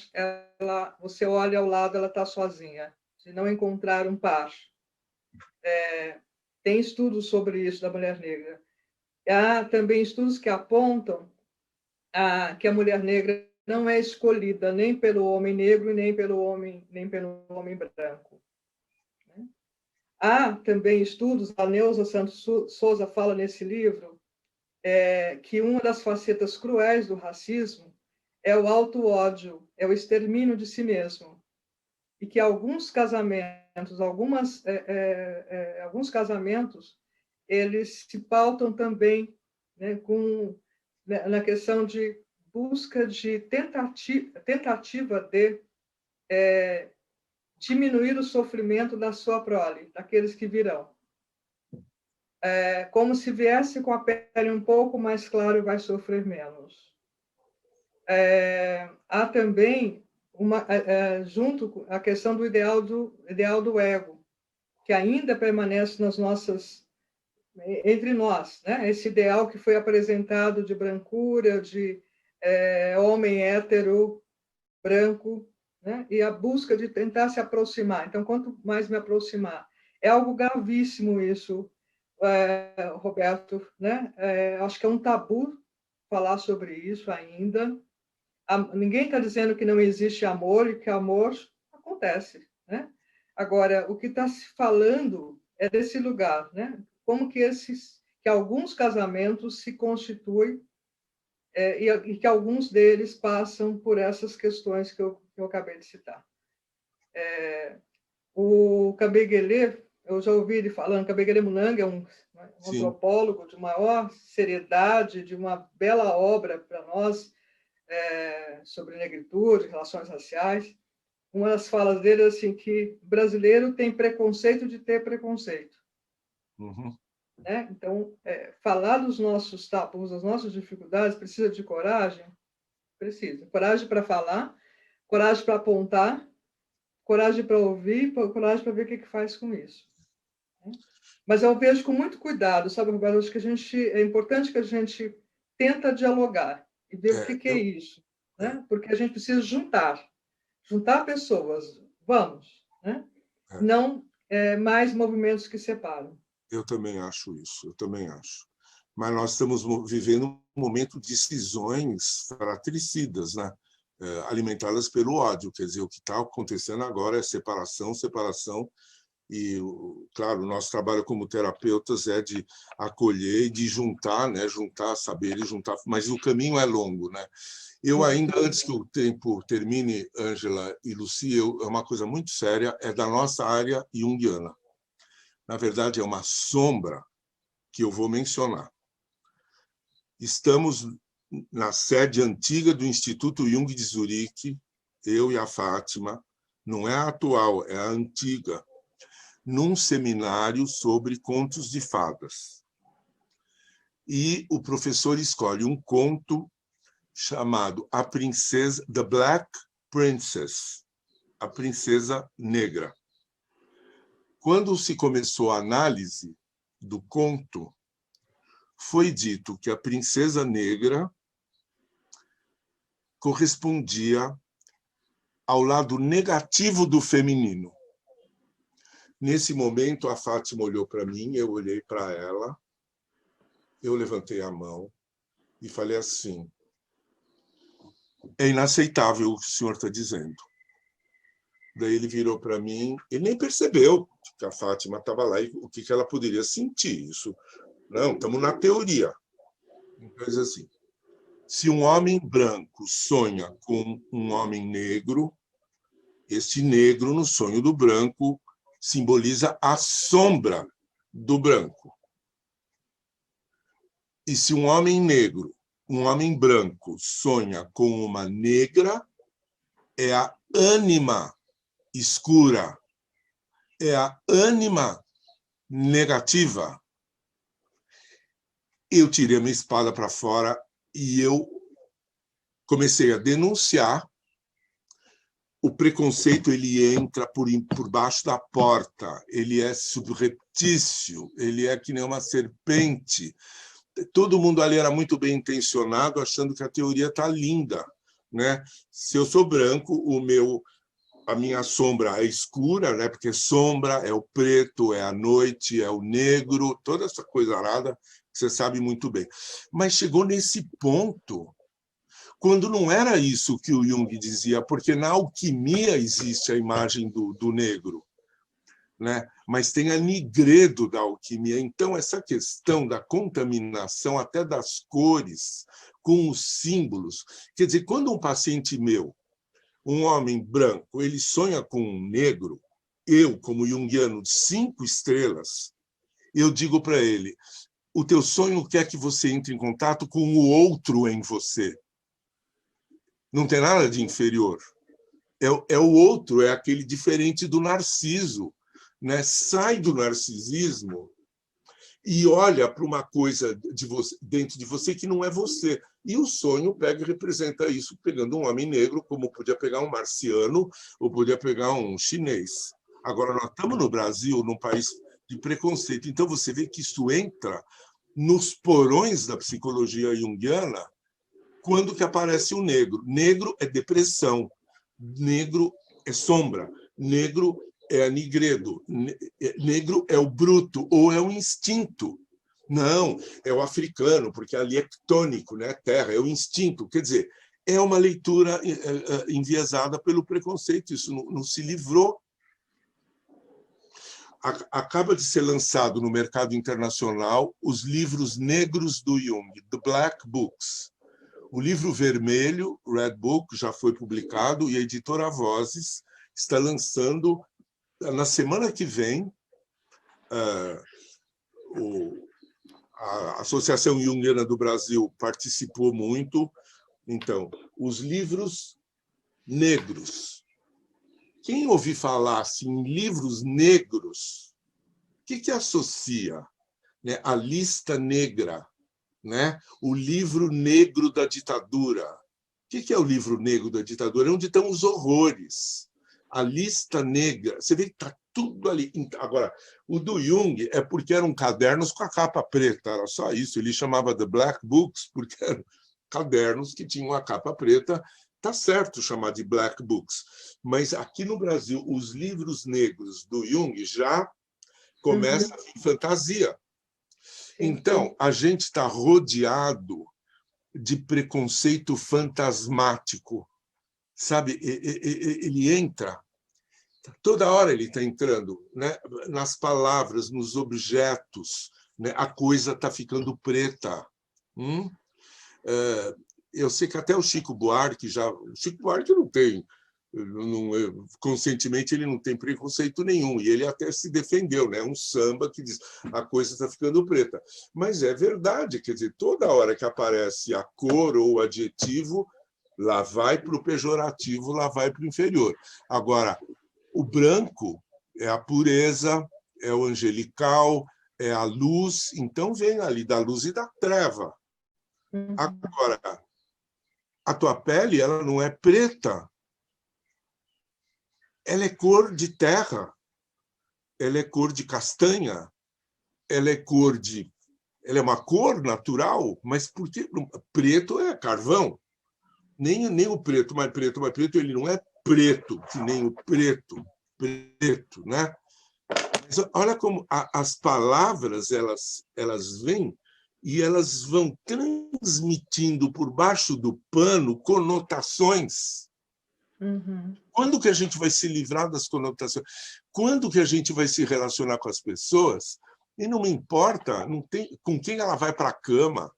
você olha ao lado, ela está sozinha, se não encontrar um par. Tem estudos sobre isso da mulher negra. Há também estudos que apontam que a mulher negra não é escolhida nem pelo homem negro nem pelo homem branco. Há também estudos, a Neuza Santos Souza fala nesse livro, que uma das facetas cruéis do racismo é o auto-ódio, é o extermínio de si mesmo. E que alguns casamentos, alguns casamentos, eles se pautam também, né, na questão de busca de tentativa de diminuir o sofrimento da sua prole, daqueles que virão. Como se viesse com a pele um pouco mais clara, vai sofrer menos. Há também junto a questão do ideal do ego, que ainda permanece entre nós, né? Esse ideal que foi apresentado de brancura, de homem hétero, branco, né? E a busca de tentar se aproximar. Então, quanto mais me aproximar, é algo gravíssimo isso, Roberto, né? Acho que é um tabu falar sobre isso ainda. Ninguém está dizendo que não existe amor e que amor acontece, né? Agora, o que está se falando é desse lugar, né? Como que alguns casamentos se constituem e que alguns deles passam por essas questões que eu acabei de citar. O Kabengele, eu já ouvi ele falando, Kabengele Munanga é um antropólogo de maior seriedade, de uma bela obra para nós, sobre negritude, relações raciais. Uma das falas dele é assim, que o brasileiro tem preconceito de ter preconceito. Uhum. Né? Então, falar dos nossos tabus, das nossas dificuldades, precisa de coragem? Precisa. Coragem para falar, coragem para apontar, coragem para ouvir, coragem para ver o que faz com isso. Mas eu vejo com muito cuidado, sabe, Roberto? Acho que é importante que a gente tenta dialogar e ver o que é isso, né? Porque a gente precisa juntar pessoas, vamos, né? Não mais movimentos que separam. Eu também acho isso, eu também acho. Mas nós estamos vivendo um momento de cisões fratricidas, né? Alimentadas pelo ódio. Quer dizer, o que está acontecendo agora é separação, separação. E, claro, o nosso trabalho como terapeutas é de acolher e de juntar, né? Juntar saberes, juntar. Mas o caminho é longo, né? Eu ainda, antes que o tempo termine, Ângela e Lucia, é uma coisa muito séria, é da nossa área junguiana. Na verdade, é uma sombra que eu vou mencionar. Estamos na sede antiga do Instituto Jung de Zurique, eu e a Fátima, não é a atual, é a antiga, num seminário sobre contos de fadas. E o professor escolhe um conto chamado A Princesa, The Black Princess, a Princesa Negra. Quando se começou a análise do conto, foi dito que a Princesa Negra correspondia ao lado negativo do feminino. Nesse momento, a Fátima olhou para mim, eu olhei para ela, eu levantei a mão e falei assim: é inaceitável o que o senhor está dizendo. Daí ele virou para mim, ele nem percebeu que a Fátima estava lá e o que ela poderia sentir. Isso, não, estamos na teoria. Coisa assim. Se um homem branco sonha com um homem negro, este negro, no sonho do branco, simboliza a sombra do branco. E se um homem negro, um homem branco, sonha com uma negra, é a ânima escura, é a ânima negativa. Eu tirei a minha espada para fora e eu comecei a denunciar. O preconceito, ele entra por baixo da porta, ele é subreptício, ele é que nem uma serpente. Todo mundo ali era muito bem intencionado, achando que a teoria está linda, né? Se eu sou branco, a minha sombra é escura, né? Porque sombra é o preto, é a noite, é o negro, toda essa coisa arada que você sabe muito bem. Mas chegou nesse ponto quando não era isso que o Jung dizia, porque na alquimia existe a imagem do negro, né? Mas tem a nigredo da alquimia. Então, essa questão da contaminação, até das cores, com os símbolos. Quer dizer, quando um paciente meu, um homem branco, ele sonha com um negro, eu, como junguiano de 5 estrelas, eu digo para ele: o teu sonho quer que você entre em contato com o outro em você. Não tem nada de inferior. É o outro, é aquele diferente do narciso, né? Sai do narcisismo e olha para uma coisa dentro de você que não é você. E o sonho pega e representa isso, pegando um homem negro, como podia pegar um marciano ou podia pegar um chinês. Agora, nós estamos no Brasil, num país de preconceito. Então, você vê que isso entra nos porões da psicologia junguiana quando que aparece o negro. Negro é depressão, negro é sombra, negro é nigredo, negro é o bruto ou é o instinto. Não, é o africano, porque ali é tônico, né? Terra, é o instinto. Quer dizer, é uma leitura enviesada pelo preconceito, isso não se livrou. Acaba de ser lançado no mercado internacional os livros negros do Jung, The Black Books. O livro vermelho, Red Book, já foi publicado e a editora Vozes está lançando na semana que vem. A Associação Junguiana do Brasil participou muito. Então, os livros negros. Quem ouvir falar assim, em livros negros, o que associa? Né? A lista negra, né? O livro negro da ditadura. O que é o livro negro da ditadura? É onde estão os horrores. A lista negra. Você vê que está tudo ali. Agora, o do Jung é porque eram cadernos com a capa preta, era só isso. Ele chamava The Black Books porque eram cadernos que tinham a capa preta. Tá certo chamar de Black Books. Mas aqui no Brasil, os livros negros do Jung já começam a vir fantasia. Então, a gente está rodeado de preconceito fantasmático, sabe? Ele entra, toda hora ele está entrando, né? Nas palavras, nos objetos, né? A coisa está ficando preta. Eu sei que até o Chico Buarque não tem, conscientemente ele não tem preconceito nenhum, e ele até se defendeu, né? Um samba que diz a coisa está ficando preta. Mas é verdade, quer dizer, toda hora que aparece a cor ou o adjetivo, lá vai para o pejorativo, lá vai para o inferior. Agora, o branco é a pureza, é o angelical, é a luz, então vem ali da luz e da treva. Agora, a tua pele, ela não é preta, ela é cor de terra, ela é cor de castanha, ela é uma cor natural, mas por que preto é carvão? Nem o preto, mais preto, ele não é preto, que nem o preto, né? Mas olha como as palavras elas vêm e elas vão transmitindo por baixo do pano conotações. Quando que a gente vai se livrar das conotações? Quando que a gente vai se relacionar com as pessoas? E não me importa com quem ela vai para a cama.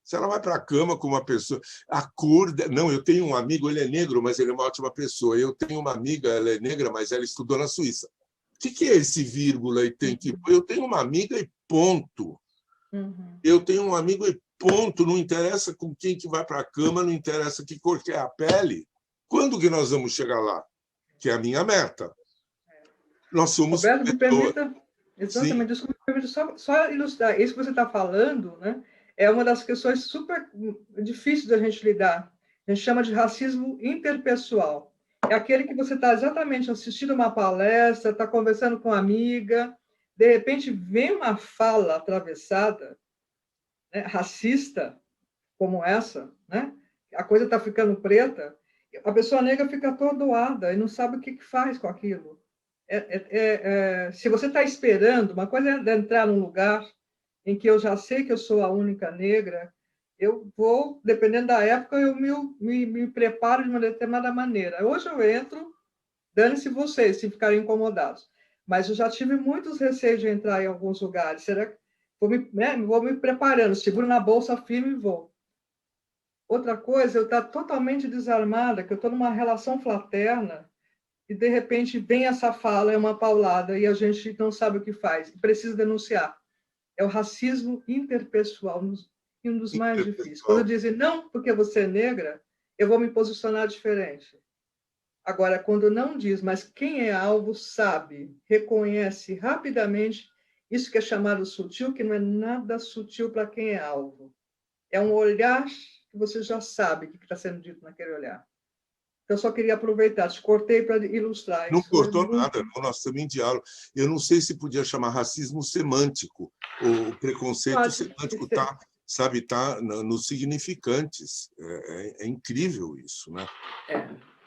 Se ela vai para a cama com uma pessoa... A cor... Não, eu tenho um amigo, ele é negro, mas ele é uma ótima pessoa. Eu tenho uma amiga, ela é negra, mas ela estudou na Suíça. O que é esse vírgula e tem que... Eu tenho uma amiga e ponto. Eu tenho um amigo e ponto. Não interessa com quem que vai para a cama, não interessa que cor que é a pele. Quando que nós vamos chegar lá? Que é a minha meta. Nós somos Roberto, me permita, Sim. exatamente, desculpa, me permita só ilustrar. Isso que você está falando, né, é uma das questões super difíceis da gente lidar. A gente chama de racismo interpessoal. É aquele que você está exatamente assistindo uma palestra, está conversando com uma amiga, de repente vem uma fala atravessada, né, racista, como essa, né? A coisa está ficando preta, a pessoa negra fica atordoada e não sabe o que faz com aquilo. Se você está esperando, uma coisa é entrar num lugar em que eu já sei que eu sou a única negra, eu vou, dependendo da época, eu me preparo de uma determinada maneira. Hoje eu entro, dane-se vocês, se ficarem incomodados. Mas eu já tive muitos receios de entrar em alguns lugares. Será que vou me preparando, seguro na bolsa firme e vou. Outra coisa, eu estou totalmente desarmada, que eu estou numa relação fraterna e, de repente, vem essa fala, é uma paulada, e a gente não sabe o que faz, e precisa denunciar. É o racismo interpessoal, um dos mais difíceis. Quando dizem, não, porque você é negra, eu vou me posicionar diferente. Agora, quando não diz, mas quem é alvo sabe, reconhece rapidamente isso que é chamado sutil, que não é nada sutil para quem é alvo. É um olhar que você já sabe o que está sendo dito naquele olhar. Então, eu só queria aproveitar, te cortei para ilustrar. Não Isso cortou nada, não, nós estamos em diálogo. Eu não sei se podia chamar racismo semântico. O preconceito semântico está, sabe, tá nos significantes. É incrível isso, né?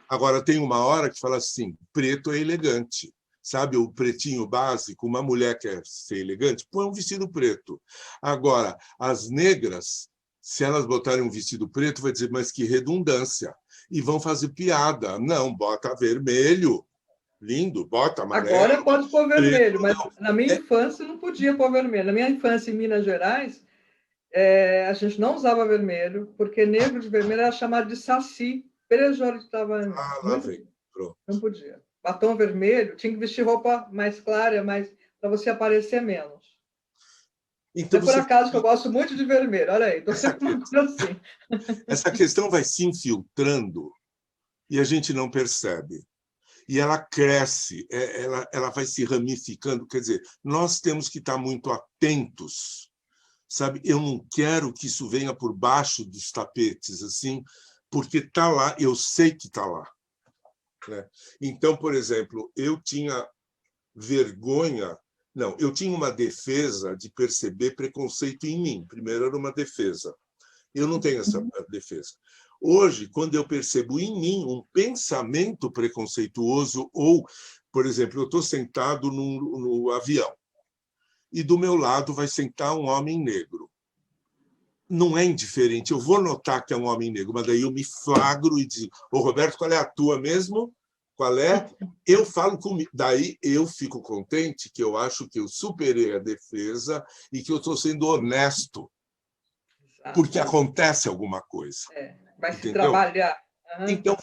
Agora, tem uma hora que fala assim, preto é elegante. Sabe o pretinho básico? Uma mulher quer ser elegante, põe um vestido preto. Agora, as negras, se elas botarem um vestido preto, vai dizer, mas que redundância. E vão fazer piada. Não, bota vermelho. Lindo, bota amarelo. Agora pode pôr vermelho, mas na minha infância não podia pôr vermelho. Na minha infância, em Minas Gerais, a gente não usava vermelho, porque negro de vermelho era chamado de saci, pejorativamente. Lá vem. Pronto. Não podia. Batom vermelho, tinha que vestir roupa mais clara, para você aparecer menos. Então, por acaso, que eu gosto muito de vermelho. Olha aí, estou sempre assim. Essa questão vai se infiltrando e a gente não percebe. E ela cresce, ela vai se ramificando. Quer dizer, nós temos que estar muito atentos, sabe? Eu não quero que isso venha por baixo dos tapetes, assim, porque está lá, eu sei que está lá. Né? Então, por exemplo, eu tinha vergonha... Não, eu tinha uma defesa de perceber preconceito em mim. Primeiro era uma defesa. Eu não tenho essa defesa. Hoje, quando eu percebo em mim um pensamento preconceituoso, ou, por exemplo, eu estou sentado no avião e do meu lado vai sentar um homem negro. Não é indiferente, eu vou notar que é um homem negro, mas daí eu me flagro e digo, ô Roberto, qual é a tua mesmo? Qual é? Eu falo comigo. Daí eu fico contente que eu acho que eu superei a defesa e que eu estou sendo honesto. Porque acontece alguma coisa. Vai se trabalhar. Então,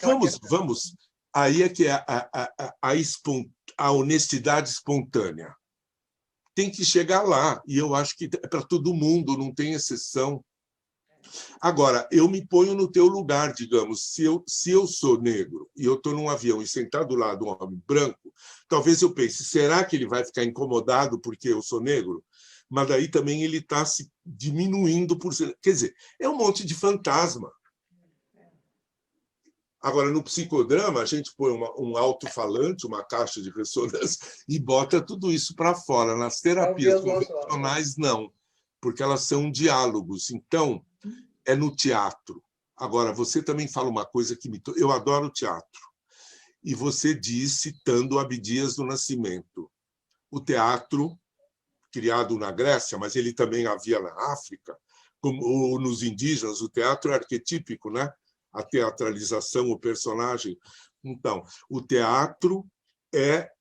vamos. Aí é que é a honestidade espontânea. Tem que chegar lá. E eu acho que é para todo mundo, não tem exceção. Agora, eu me ponho no teu lugar, digamos. Se eu sou negro e eu estou num avião e sentado do lado de um homem branco, talvez eu pense, será que ele vai ficar incomodado porque eu sou negro? Mas daí também ele está se diminuindo por ser... Quer dizer, é um monte de fantasma. Agora, no psicodrama, a gente põe um alto-falante, uma caixa de ressonância e bota tudo isso para fora. Nas terapias convencionais, não, porque elas são diálogos. Então, é no teatro. Agora, você também fala uma coisa que me... Eu adoro teatro. E você diz, citando Abdias do Nascimento, o teatro... criado na Grécia, mas ele também havia na África, como nos indígenas, o teatro é arquetípico, né? A teatralização, o personagem. Então, o teatro é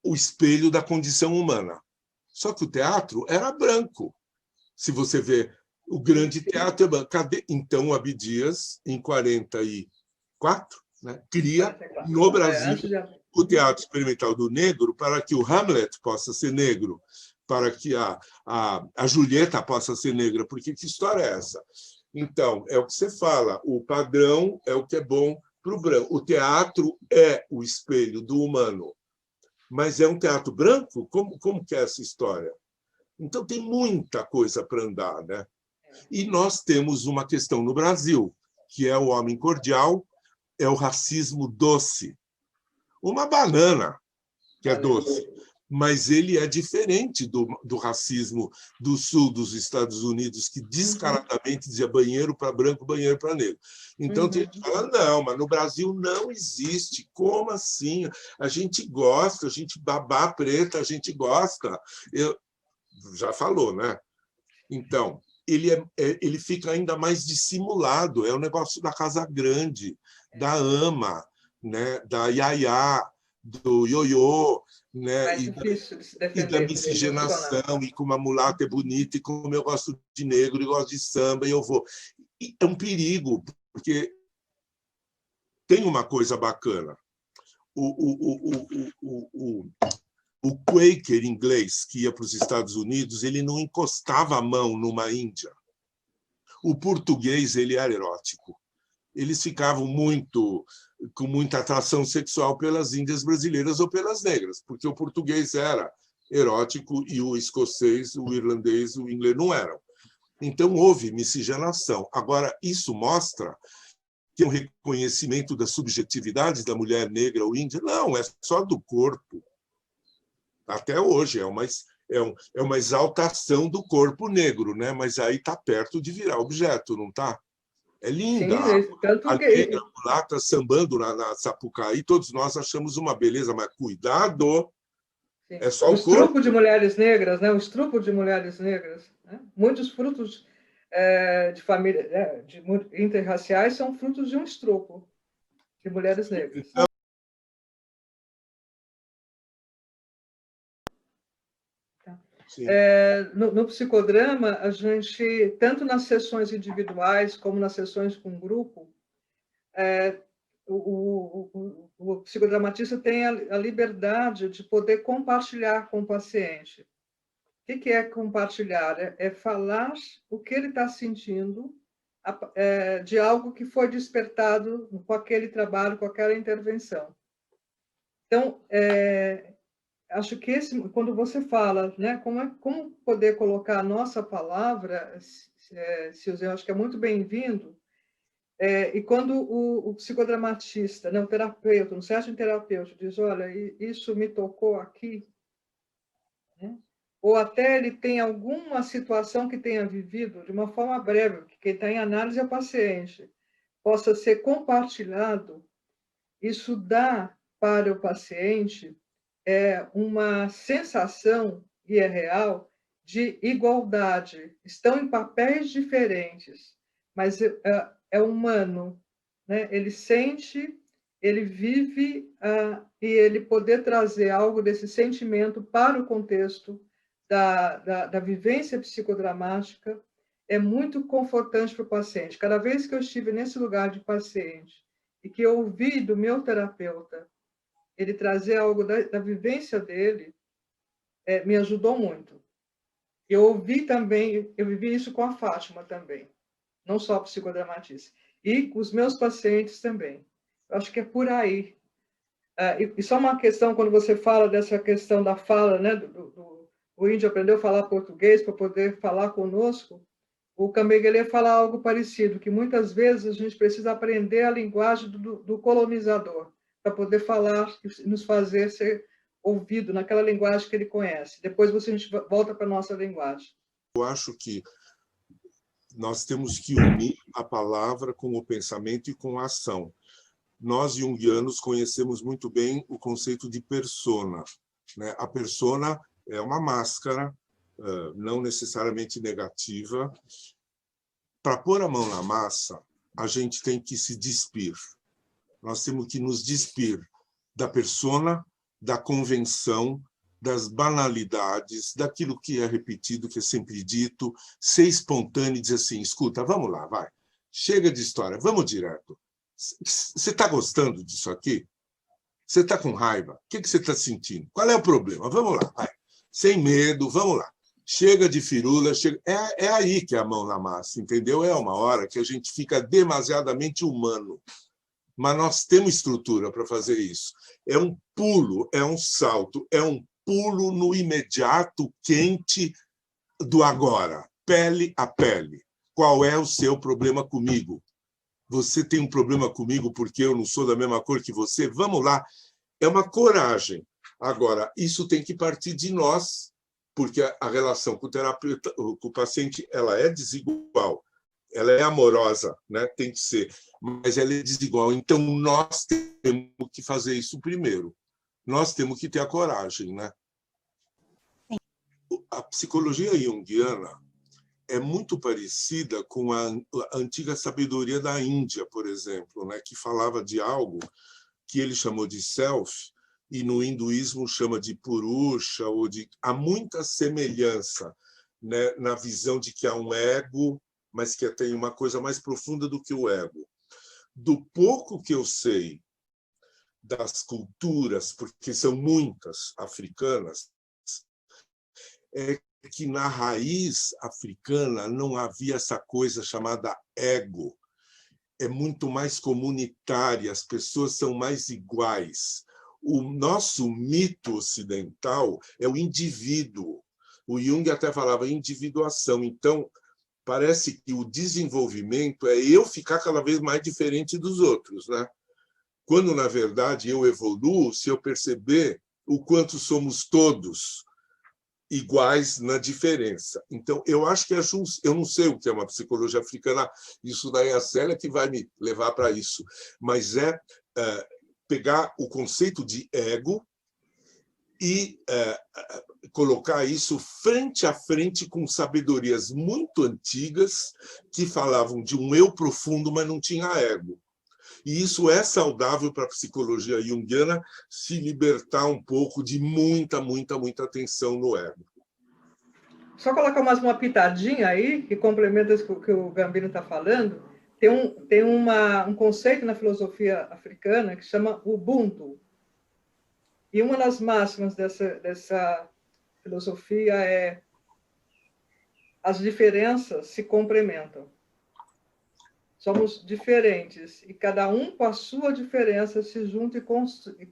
o espelho da condição humana. Só que o teatro era branco. Se você vê, o grande teatro é branco. Então, o Abdias, em 44, né, cria no Brasil o Teatro Experimental do Negro para que o Hamlet possa ser negro, para que a Julieta possa ser negra. Porque que história é essa? Então, é o que você fala, o padrão é o que é bom para o branco. O teatro é o espelho do humano. Mas é um teatro branco? Como que é essa história? Então, tem muita coisa para andar, né? E nós temos uma questão no Brasil, que é o homem cordial, é o racismo doce. Uma banana, que é doce, mas ele é diferente do racismo do sul dos Estados Unidos, que descaradamente dizia banheiro para branco, banheiro para negro. Então, tem gente que fala, não, mas no Brasil não existe. Como assim? A gente gosta, a gente babá preta, a gente gosta. Já falou, né? Então, ele fica ainda mais dissimulado. É o negócio da casa grande, da ama, né? Da iaiá, do ioiô, né? E da miscigenação, e como a mulata é bonita, e como eu gosto de negro, e gosto de samba, e eu vou. E é um perigo, porque tem uma coisa bacana. O Quaker inglês, que ia para os Estados Unidos, ele não encostava a mão numa índia. O português ele era erótico. Eles ficavam com muita atração sexual pelas índias brasileiras ou pelas negras, porque o português era erótico e o escocês, o irlandês, o inglês não eram. Então, houve miscigenação. Agora, isso mostra que é um reconhecimento das subjetividades da mulher negra ou índia? Não, é só do corpo. Até hoje, é uma exaltação do corpo negro, né? Mas aí está perto de virar objeto, não está? É linda. Sim, a negra mulata sambando na Sapucaí, todos nós achamos uma beleza, mas cuidado, sim. É só o corpo. De mulheres negras, né? O estrupo de mulheres negras. Né? Muitos frutos de família, de interraciais são frutos de um estrupo de mulheres negras. Então, no psicodrama, a gente, tanto nas sessões individuais como nas sessões com grupo, o psicodramatista tem a liberdade de poder compartilhar com o paciente. O que é compartilhar? É falar o que ele está sentindo de algo que foi despertado com aquele trabalho, com aquela intervenção. Então, acho que quando você fala, né, como poder colocar a nossa palavra, eu acho que é muito bem-vindo. E quando o psicodramatista, né, o terapeuta, um certo terapeuta, diz, olha, isso me tocou aqui, né? Ou até ele tem alguma situação que tenha vivido de uma forma breve, que quem está em análise é o paciente, possa ser compartilhado, isso dá para o paciente uma sensação, e é real, de igualdade. Estão em papéis diferentes, mas é humano, né? Ele sente, ele vive, e ele poder trazer algo desse sentimento para o contexto da vivência psicodramática é muito confortante para o paciente. Cada vez que eu estive nesse lugar de paciente e que eu ouvi do meu terapeuta ele trazer algo da vivência dele, me ajudou muito. Eu ouvi também, eu vivi isso com a Fátima também, não só a psicodramatista, e com os meus pacientes também. Eu acho que é por aí. E só uma questão, quando você fala dessa questão da fala, né, o índio aprendeu a falar português para poder falar conosco, o Kamegele fala algo parecido, que muitas vezes a gente precisa aprender a linguagem do colonizador, para poder falar e nos fazer ser ouvido naquela linguagem que ele conhece. Depois a gente volta para a nossa linguagem. Eu acho que nós temos que unir a palavra com o pensamento e com a ação. Nós, junguianos, conhecemos muito bem o conceito de persona, né? A persona é uma máscara, não necessariamente negativa, para pôr a mão na massa, a gente tem que se despir. Nós temos que nos despir da persona, da convenção, das banalidades, daquilo que é repetido, que é sempre dito, ser espontâneo e dizer assim, escuta, vamos lá, vai. Chega de história, vamos direto. Você está gostando disso aqui? Você está com raiva? O que você está sentindo? Qual é o problema? Vamos lá, vai. Sem medo, vamos lá. Chega de firula, chega... É aí que é a mão na massa, entendeu? É uma hora que a gente fica demasiadamente humano. Mas nós temos estrutura para fazer isso. É um pulo, é um salto, é um pulo no imediato, quente do agora, pele a pele. Qual é o seu problema comigo? Você tem um problema comigo porque eu não sou da mesma cor que você? Vamos lá. É uma coragem. Agora, isso tem que partir de nós, porque a relação com o terapeuta, com o paciente, ela é desigual. Ela é amorosa, né? Tem que ser, mas ela é desigual. Então, nós temos que fazer isso primeiro. Nós temos que ter a coragem, né? A psicologia junguiana é muito parecida com a antiga sabedoria da Índia, por exemplo, né? Que falava de algo que ele chamou de self, e no hinduísmo chama de purusha, ou de... Há muita semelhança, né? Na visão de que há um ego, mas que tem uma coisa mais profunda do que o ego. Do pouco que eu sei das culturas, porque são muitas africanas, é que na raiz africana não havia essa coisa chamada ego. É muito mais comunitária, as pessoas são mais iguais. O nosso mito ocidental é o indivíduo. O Jung até falava individuação. Então, parece que o desenvolvimento é eu ficar cada vez mais diferente dos outros, né? Quando, na verdade, eu evoluo se eu perceber o quanto somos todos iguais na diferença. Então, eu acho que eu não sei o que é uma psicologia africana, isso daí é a Célia que vai me levar para isso, mas pegar o conceito de ego e colocar isso frente a frente com sabedorias muito antigas que falavam de um eu profundo, mas não tinha ego. E isso é saudável para a psicologia junguiana se libertar um pouco de muita atenção no ego. Só colocar mais uma pitadinha aí, que complementa o que o Gambino está falando. Tem um conceito na filosofia africana que chama Ubuntu. E uma das máximas dessa filosofia é as diferenças se complementam. Somos diferentes e cada um com a sua diferença se junta e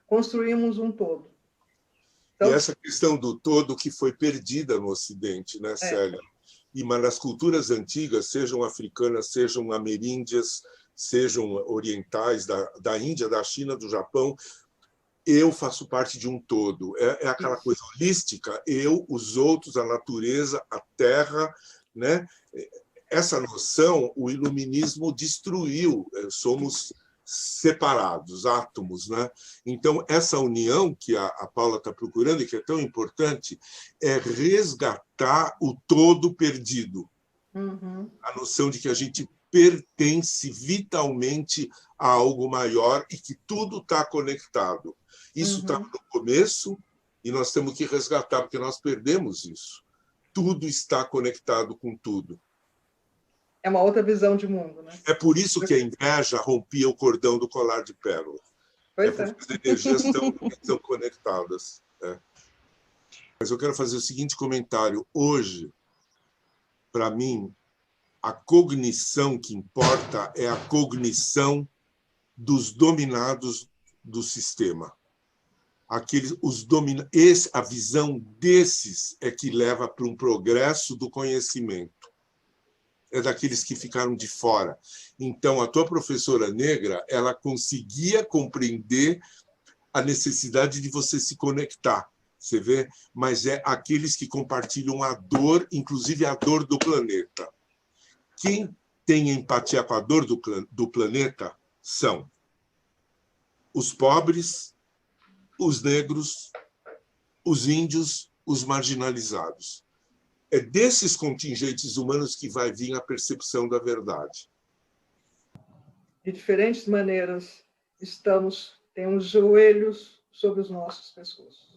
construímos um todo. Então, e essa questão do todo que foi perdida no Ocidente, né, Célia? Mas nas culturas antigas, sejam africanas, sejam ameríndias, sejam orientais, da Índia, da China, do Japão, eu faço parte de um todo. É aquela coisa holística, eu, os outros, a natureza, a terra, né? Essa noção o iluminismo destruiu. Somos separados, átomos, né? Então, essa união que a Paula está procurando, e que é tão importante, é resgatar o todo perdido. Uhum. A noção de que a gente pertence vitalmente a algo maior e que tudo está conectado. Isso está no começo e nós temos que resgatar, porque nós perdemos isso. Tudo está conectado com tudo. É uma outra visão de mundo, né? É por isso que a inveja rompia o cordão do colar de pérola. Pois porque as energias estão conectadas. Mas eu quero fazer o seguinte comentário. Hoje, para mim, a cognição que importa é a cognição dos dominados do sistema. A visão desses é que leva para um progresso do conhecimento. É daqueles que ficaram de fora. Então, a tua professora negra, ela conseguia compreender a necessidade de você se conectar, você vê? Mas é aqueles que compartilham a dor, inclusive a dor do planeta. Quem tem empatia com a dor do planeta são os pobres, os negros, os índios, os marginalizados. é desses contingentes humanos que vai vir a percepção da verdade. De diferentes maneiras, temos joelhos sobre os nossos pescoços.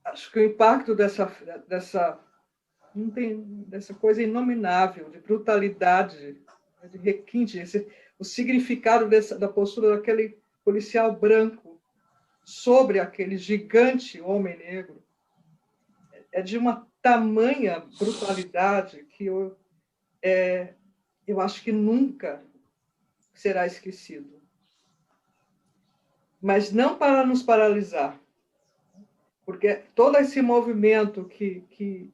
Acho que o impacto dessa coisa inominável, de brutalidade, de requinte, o significado da postura daquele policial branco sobre aquele gigante homem negro, é de uma tamanha brutalidade que eu acho que nunca será esquecido. Mas não para nos paralisar, porque todo esse movimento que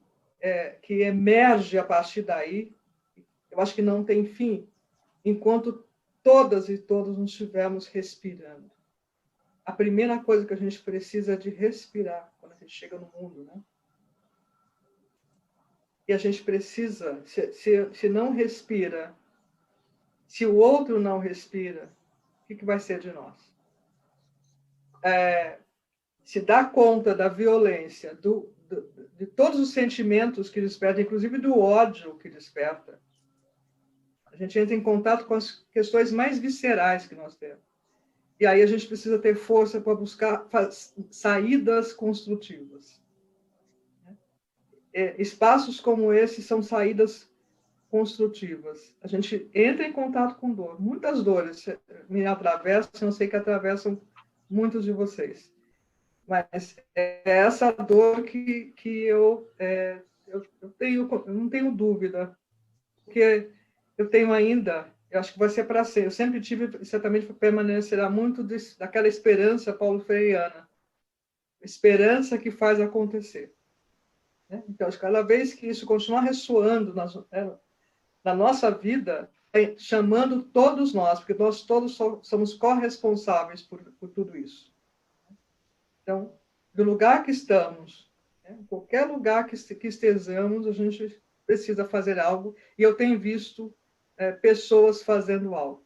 emerge a partir daí, eu acho que não tem fim, enquanto todas e todos nos estivermos respirando. A primeira coisa que a gente precisa é de respirar quando a gente chega no mundo, né? E a gente precisa, se não respira, se o outro não respira, o que vai ser de nós? Se dá conta da violência, de todos os sentimentos que desperta, inclusive do ódio que desperta. A gente entra em contato com as questões mais viscerais que nós temos. E aí a gente precisa ter força para buscar saídas construtivas. Espaços como esse são saídas construtivas. A gente entra em contato com dor. Muitas dores me atravessam, eu sei que atravessam muitos de vocês. Mas é essa dor que eu não tenho dúvida, porque eu tenho ainda, eu acho que vai ser para ser, eu sempre tive, certamente permanecerá muito daquela esperança paulo-freiana, esperança que faz acontecer. Então, cada vez que isso continuar ressoando na nossa vida, chamando todos nós, porque nós todos somos corresponsáveis por tudo isso. Então, do lugar que estamos, em qualquer lugar que estejamos, a gente precisa fazer algo, e eu tenho visto pessoas fazendo algo.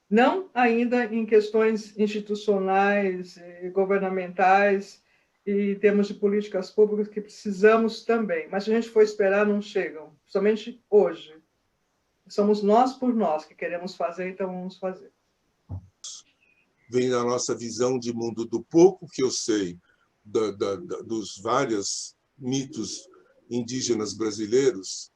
Não ainda em questões institucionais e governamentais, e em termos de políticas públicas que precisamos também, mas se a gente for esperar, não chegam, somente hoje. Somos nós por nós que queremos fazer, então vamos fazer. Vem da nossa visão de mundo, do pouco que eu sei dos vários mitos indígenas brasileiros.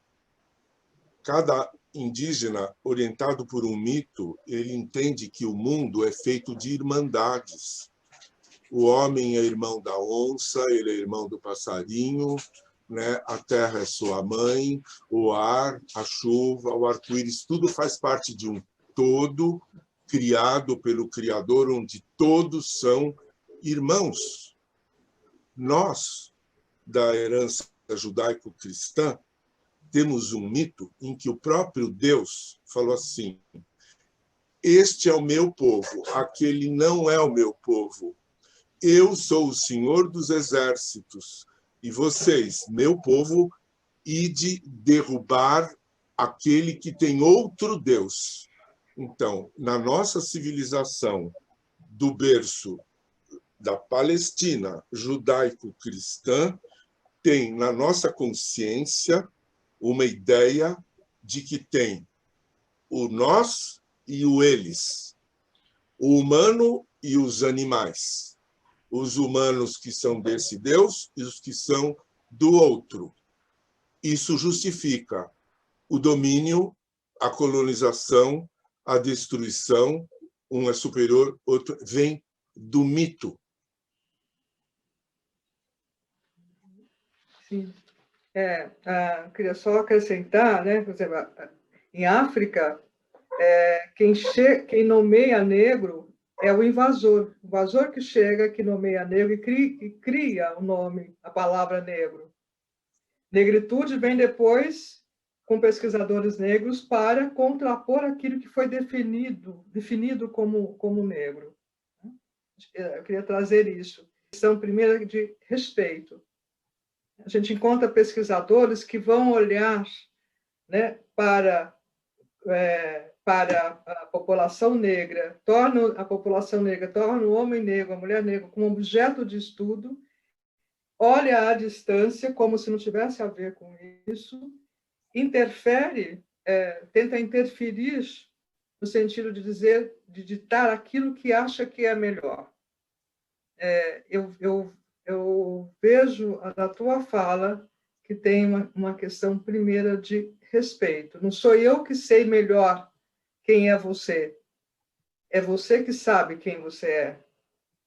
Cada indígena, orientado por um mito, ele entende que o mundo é feito de irmandades. O homem é irmão da onça, ele é irmão do passarinho, né? A terra é sua mãe, o ar, a chuva, o arco-íris, tudo faz parte de um todo criado pelo Criador, onde todos são irmãos. Nós, da herança judaico-cristã, temos um mito em que o próprio Deus falou assim: este é o meu povo, aquele não é o meu povo. Eu sou o Senhor dos exércitos, e vocês, meu povo, ide derrubar aquele que tem outro Deus. Então, na nossa civilização do berço da Palestina judaico-cristã, tem na nossa consciência uma ideia de que tem o nós e o eles, o humano e os animais, os humanos que são desse Deus e os que são do outro. Isso justifica o domínio, a colonização, a destruição. Um é superior, outro vem do mito. Sim. Queria só acrescentar, né, por exemplo, em África, quem nomeia negro é o invasor que chega, que nomeia negro e cria o nome, a palavra negro. Negritude vem depois, com pesquisadores negros, para contrapor aquilo que foi definido como negro. Eu queria trazer isso. Questão primeira de respeito. A gente encontra pesquisadores que vão olhar, né, para a população negra, torna o homem negro, a mulher negra como objeto de estudo olha à distância como se não tivesse a ver com isso, interfere, tenta interferir no sentido de dizer, de ditar aquilo que acha que é melhor. Eu vejo na tua fala que tem uma questão primeira de respeito. Não sou eu que sei melhor quem é você que sabe quem você é.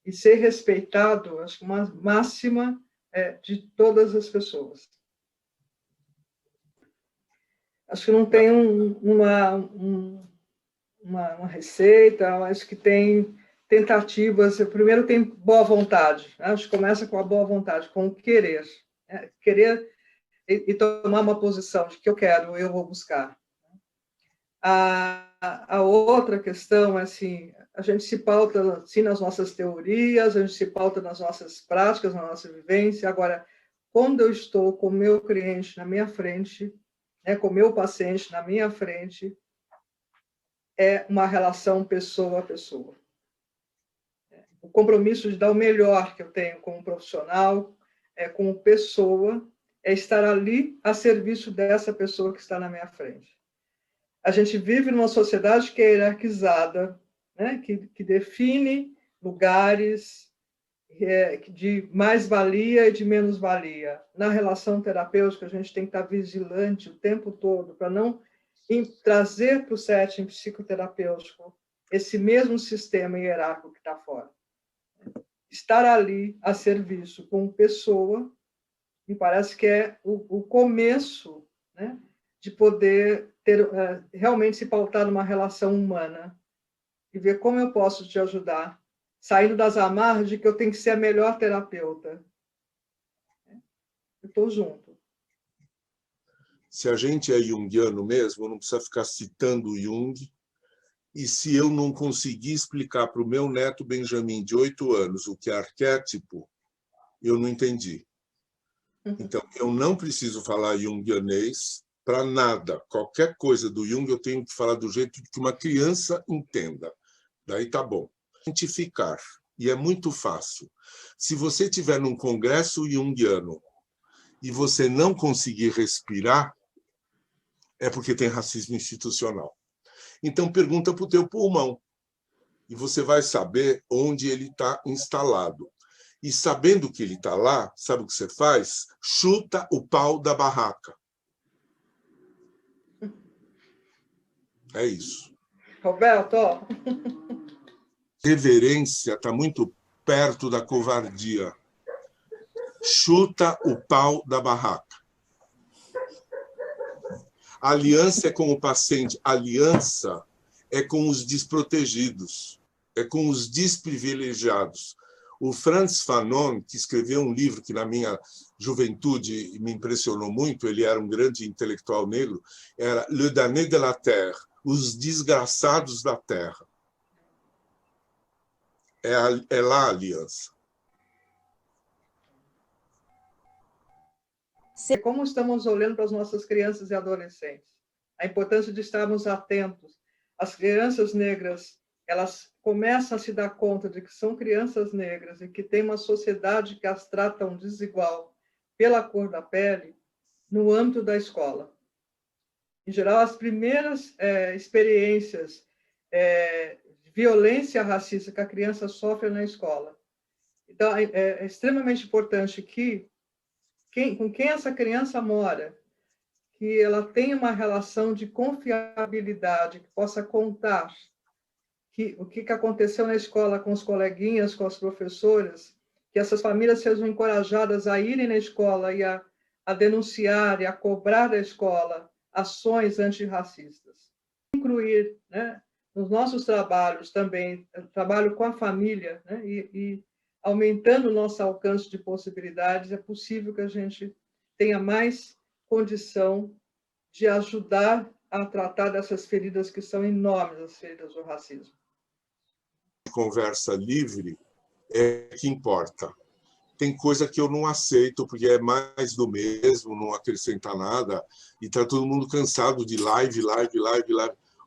E ser respeitado, acho que uma máxima de todas as pessoas. Acho que não tem uma receita, acho que tem tentativas. Primeiro tem boa vontade, acho que começa com a boa vontade, com o querer. Querer e tomar uma posição de que eu quero, eu vou buscar. A outra questão é assim, a gente se pauta assim, nas nossas teorias, a gente se pauta nas nossas práticas, na nossa vivência. Agora, quando eu estou com o meu cliente na minha frente, com o meu paciente na minha frente, é uma relação pessoa a pessoa. O compromisso de dar o melhor que eu tenho como profissional, como pessoa, é estar ali a serviço dessa pessoa que está na minha frente. A gente vive numa sociedade que é hierarquizada, né? que define lugares de mais-valia e de menos-valia. Na relação terapêutica, a gente tem que estar vigilante o tempo todo para não trazer para o setting psicoterapêutico esse mesmo sistema hierárquico que está fora. Estar ali a serviço como pessoa, me parece que é o começo, né, de poder realmente se pautar numa relação humana e ver como eu posso te ajudar, saindo das amarras de que eu tenho que ser a melhor terapeuta. Eu estou junto. Se a gente é junguiano mesmo, não precisa ficar citando o Jung. E se eu não conseguir explicar para o meu neto Benjamin, de 8 anos, o que é arquétipo, eu não entendi. Então, eu não preciso falar junguianês para nada. Qualquer coisa do Jung eu tenho que falar do jeito que uma criança entenda. Daí tá bom. Identificar. E é muito fácil. Se você estiver num congresso junguiano e você não conseguir respirar, é porque tem racismo institucional. Então, pergunta para o teu pulmão. E você vai saber onde ele está instalado. E sabendo que ele está lá, sabe o que você faz? Chuta o pau da barraca. É isso. Roberto, Reverência está muito perto da covardia. Chuta o pau da barraca. A aliança é com o paciente. A aliança é com os desprotegidos, é com os desprivilegiados. O Frantz Fanon, que escreveu um livro que na minha juventude me impressionou muito, ele era um grande intelectual negro, era Le Damné de la Terre, Os Desgraçados da Terra. É lá a aliança. Como estamos olhando para as nossas crianças e adolescentes? A importância de estarmos atentos. As crianças negras, elas começam a se dar conta de que são crianças negras e que tem uma sociedade que as tratam desigual pela cor da pele no âmbito da escola. Em geral, as primeiras experiências de violência racista que a criança sofre na escola. Então, é extremamente importante que com quem essa criança mora, que ela tenha uma relação de confiabilidade, que possa contar o que aconteceu na escola com os coleguinhas, com as professoras, que essas famílias sejam encorajadas a irem na escola e a denunciar e a cobrar da escola ações antirracistas. Incluir, né, nos nossos trabalhos também, trabalho com a família, né, e aumentando o nosso alcance de possibilidades, é possível que a gente tenha mais condição de ajudar a tratar dessas feridas que são enormes, as feridas do racismo. Conversa livre é que importa. Tem coisa que eu não aceito, porque é mais do mesmo, não acrescenta nada, e está todo mundo cansado de live.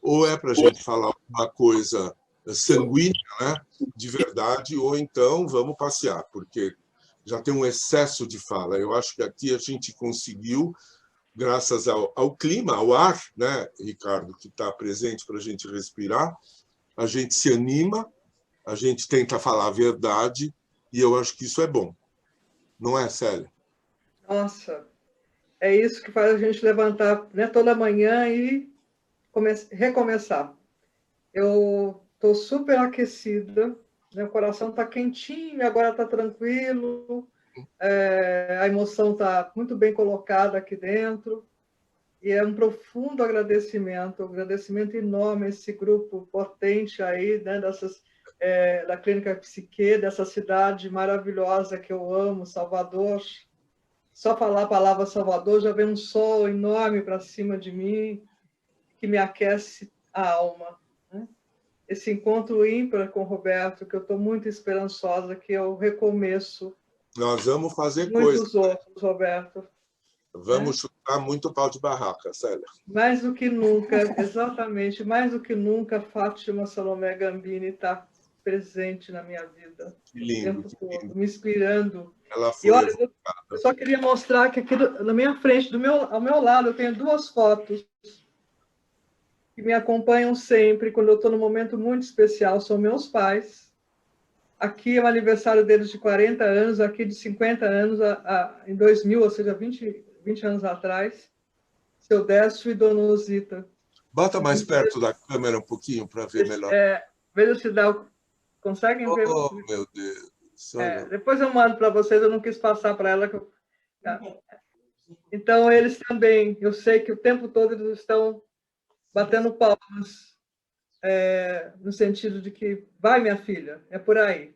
Ou é para a gente falar uma coisa sanguínea, né, de verdade, ou então vamos passear, porque já tem um excesso de fala. Eu acho que aqui a gente conseguiu, graças ao clima, ao ar, né, Ricardo, que está presente para a gente respirar, a gente se anima, a gente tenta falar a verdade, e eu acho que isso é bom. Não é, Célia? Nossa, é isso que faz a gente levantar, né, toda manhã e recomeçar. Eu estou super aquecida, meu coração está quentinho, agora está tranquilo, a emoção está muito bem colocada aqui dentro, e é um profundo agradecimento, um agradecimento enorme a esse grupo potente aí, né, da Clínica Psique, dessa cidade maravilhosa que eu amo, Salvador. Só falar a palavra Salvador já vem um sol enorme para cima de mim, que me aquece a alma. Né? Esse encontro ímpar com o Roberto, que eu estou muito esperançosa, que é o recomeço. Nós vamos fazer muitos outros, Roberto. Vamos chutar muito pau de barraca, Célia. Mais do que nunca, exatamente, mais do que nunca, Fátima Salomé Gambini está presente na minha vida. Que lindo, o tempo todo, me inspirando. Ela foi e olha, eu só queria mostrar que aqui na minha frente, ao meu lado, eu tenho duas fotos que me acompanham sempre, quando eu estou num momento muito especial, são meus pais. Aqui é o aniversário deles de 40 anos, aqui de 50 anos, em 2000, ou seja, 20 anos atrás, seu Décio e Dona Osita. Bota mais perto da câmera um pouquinho para ver melhor. Veja se dá. Conseguem ver? Oh, meu Deus. Depois eu mando para vocês, eu não quis passar para ela. Então, eles também, eu sei que o tempo todo eles estão batendo palmas, no sentido de que vai, minha filha, é por aí.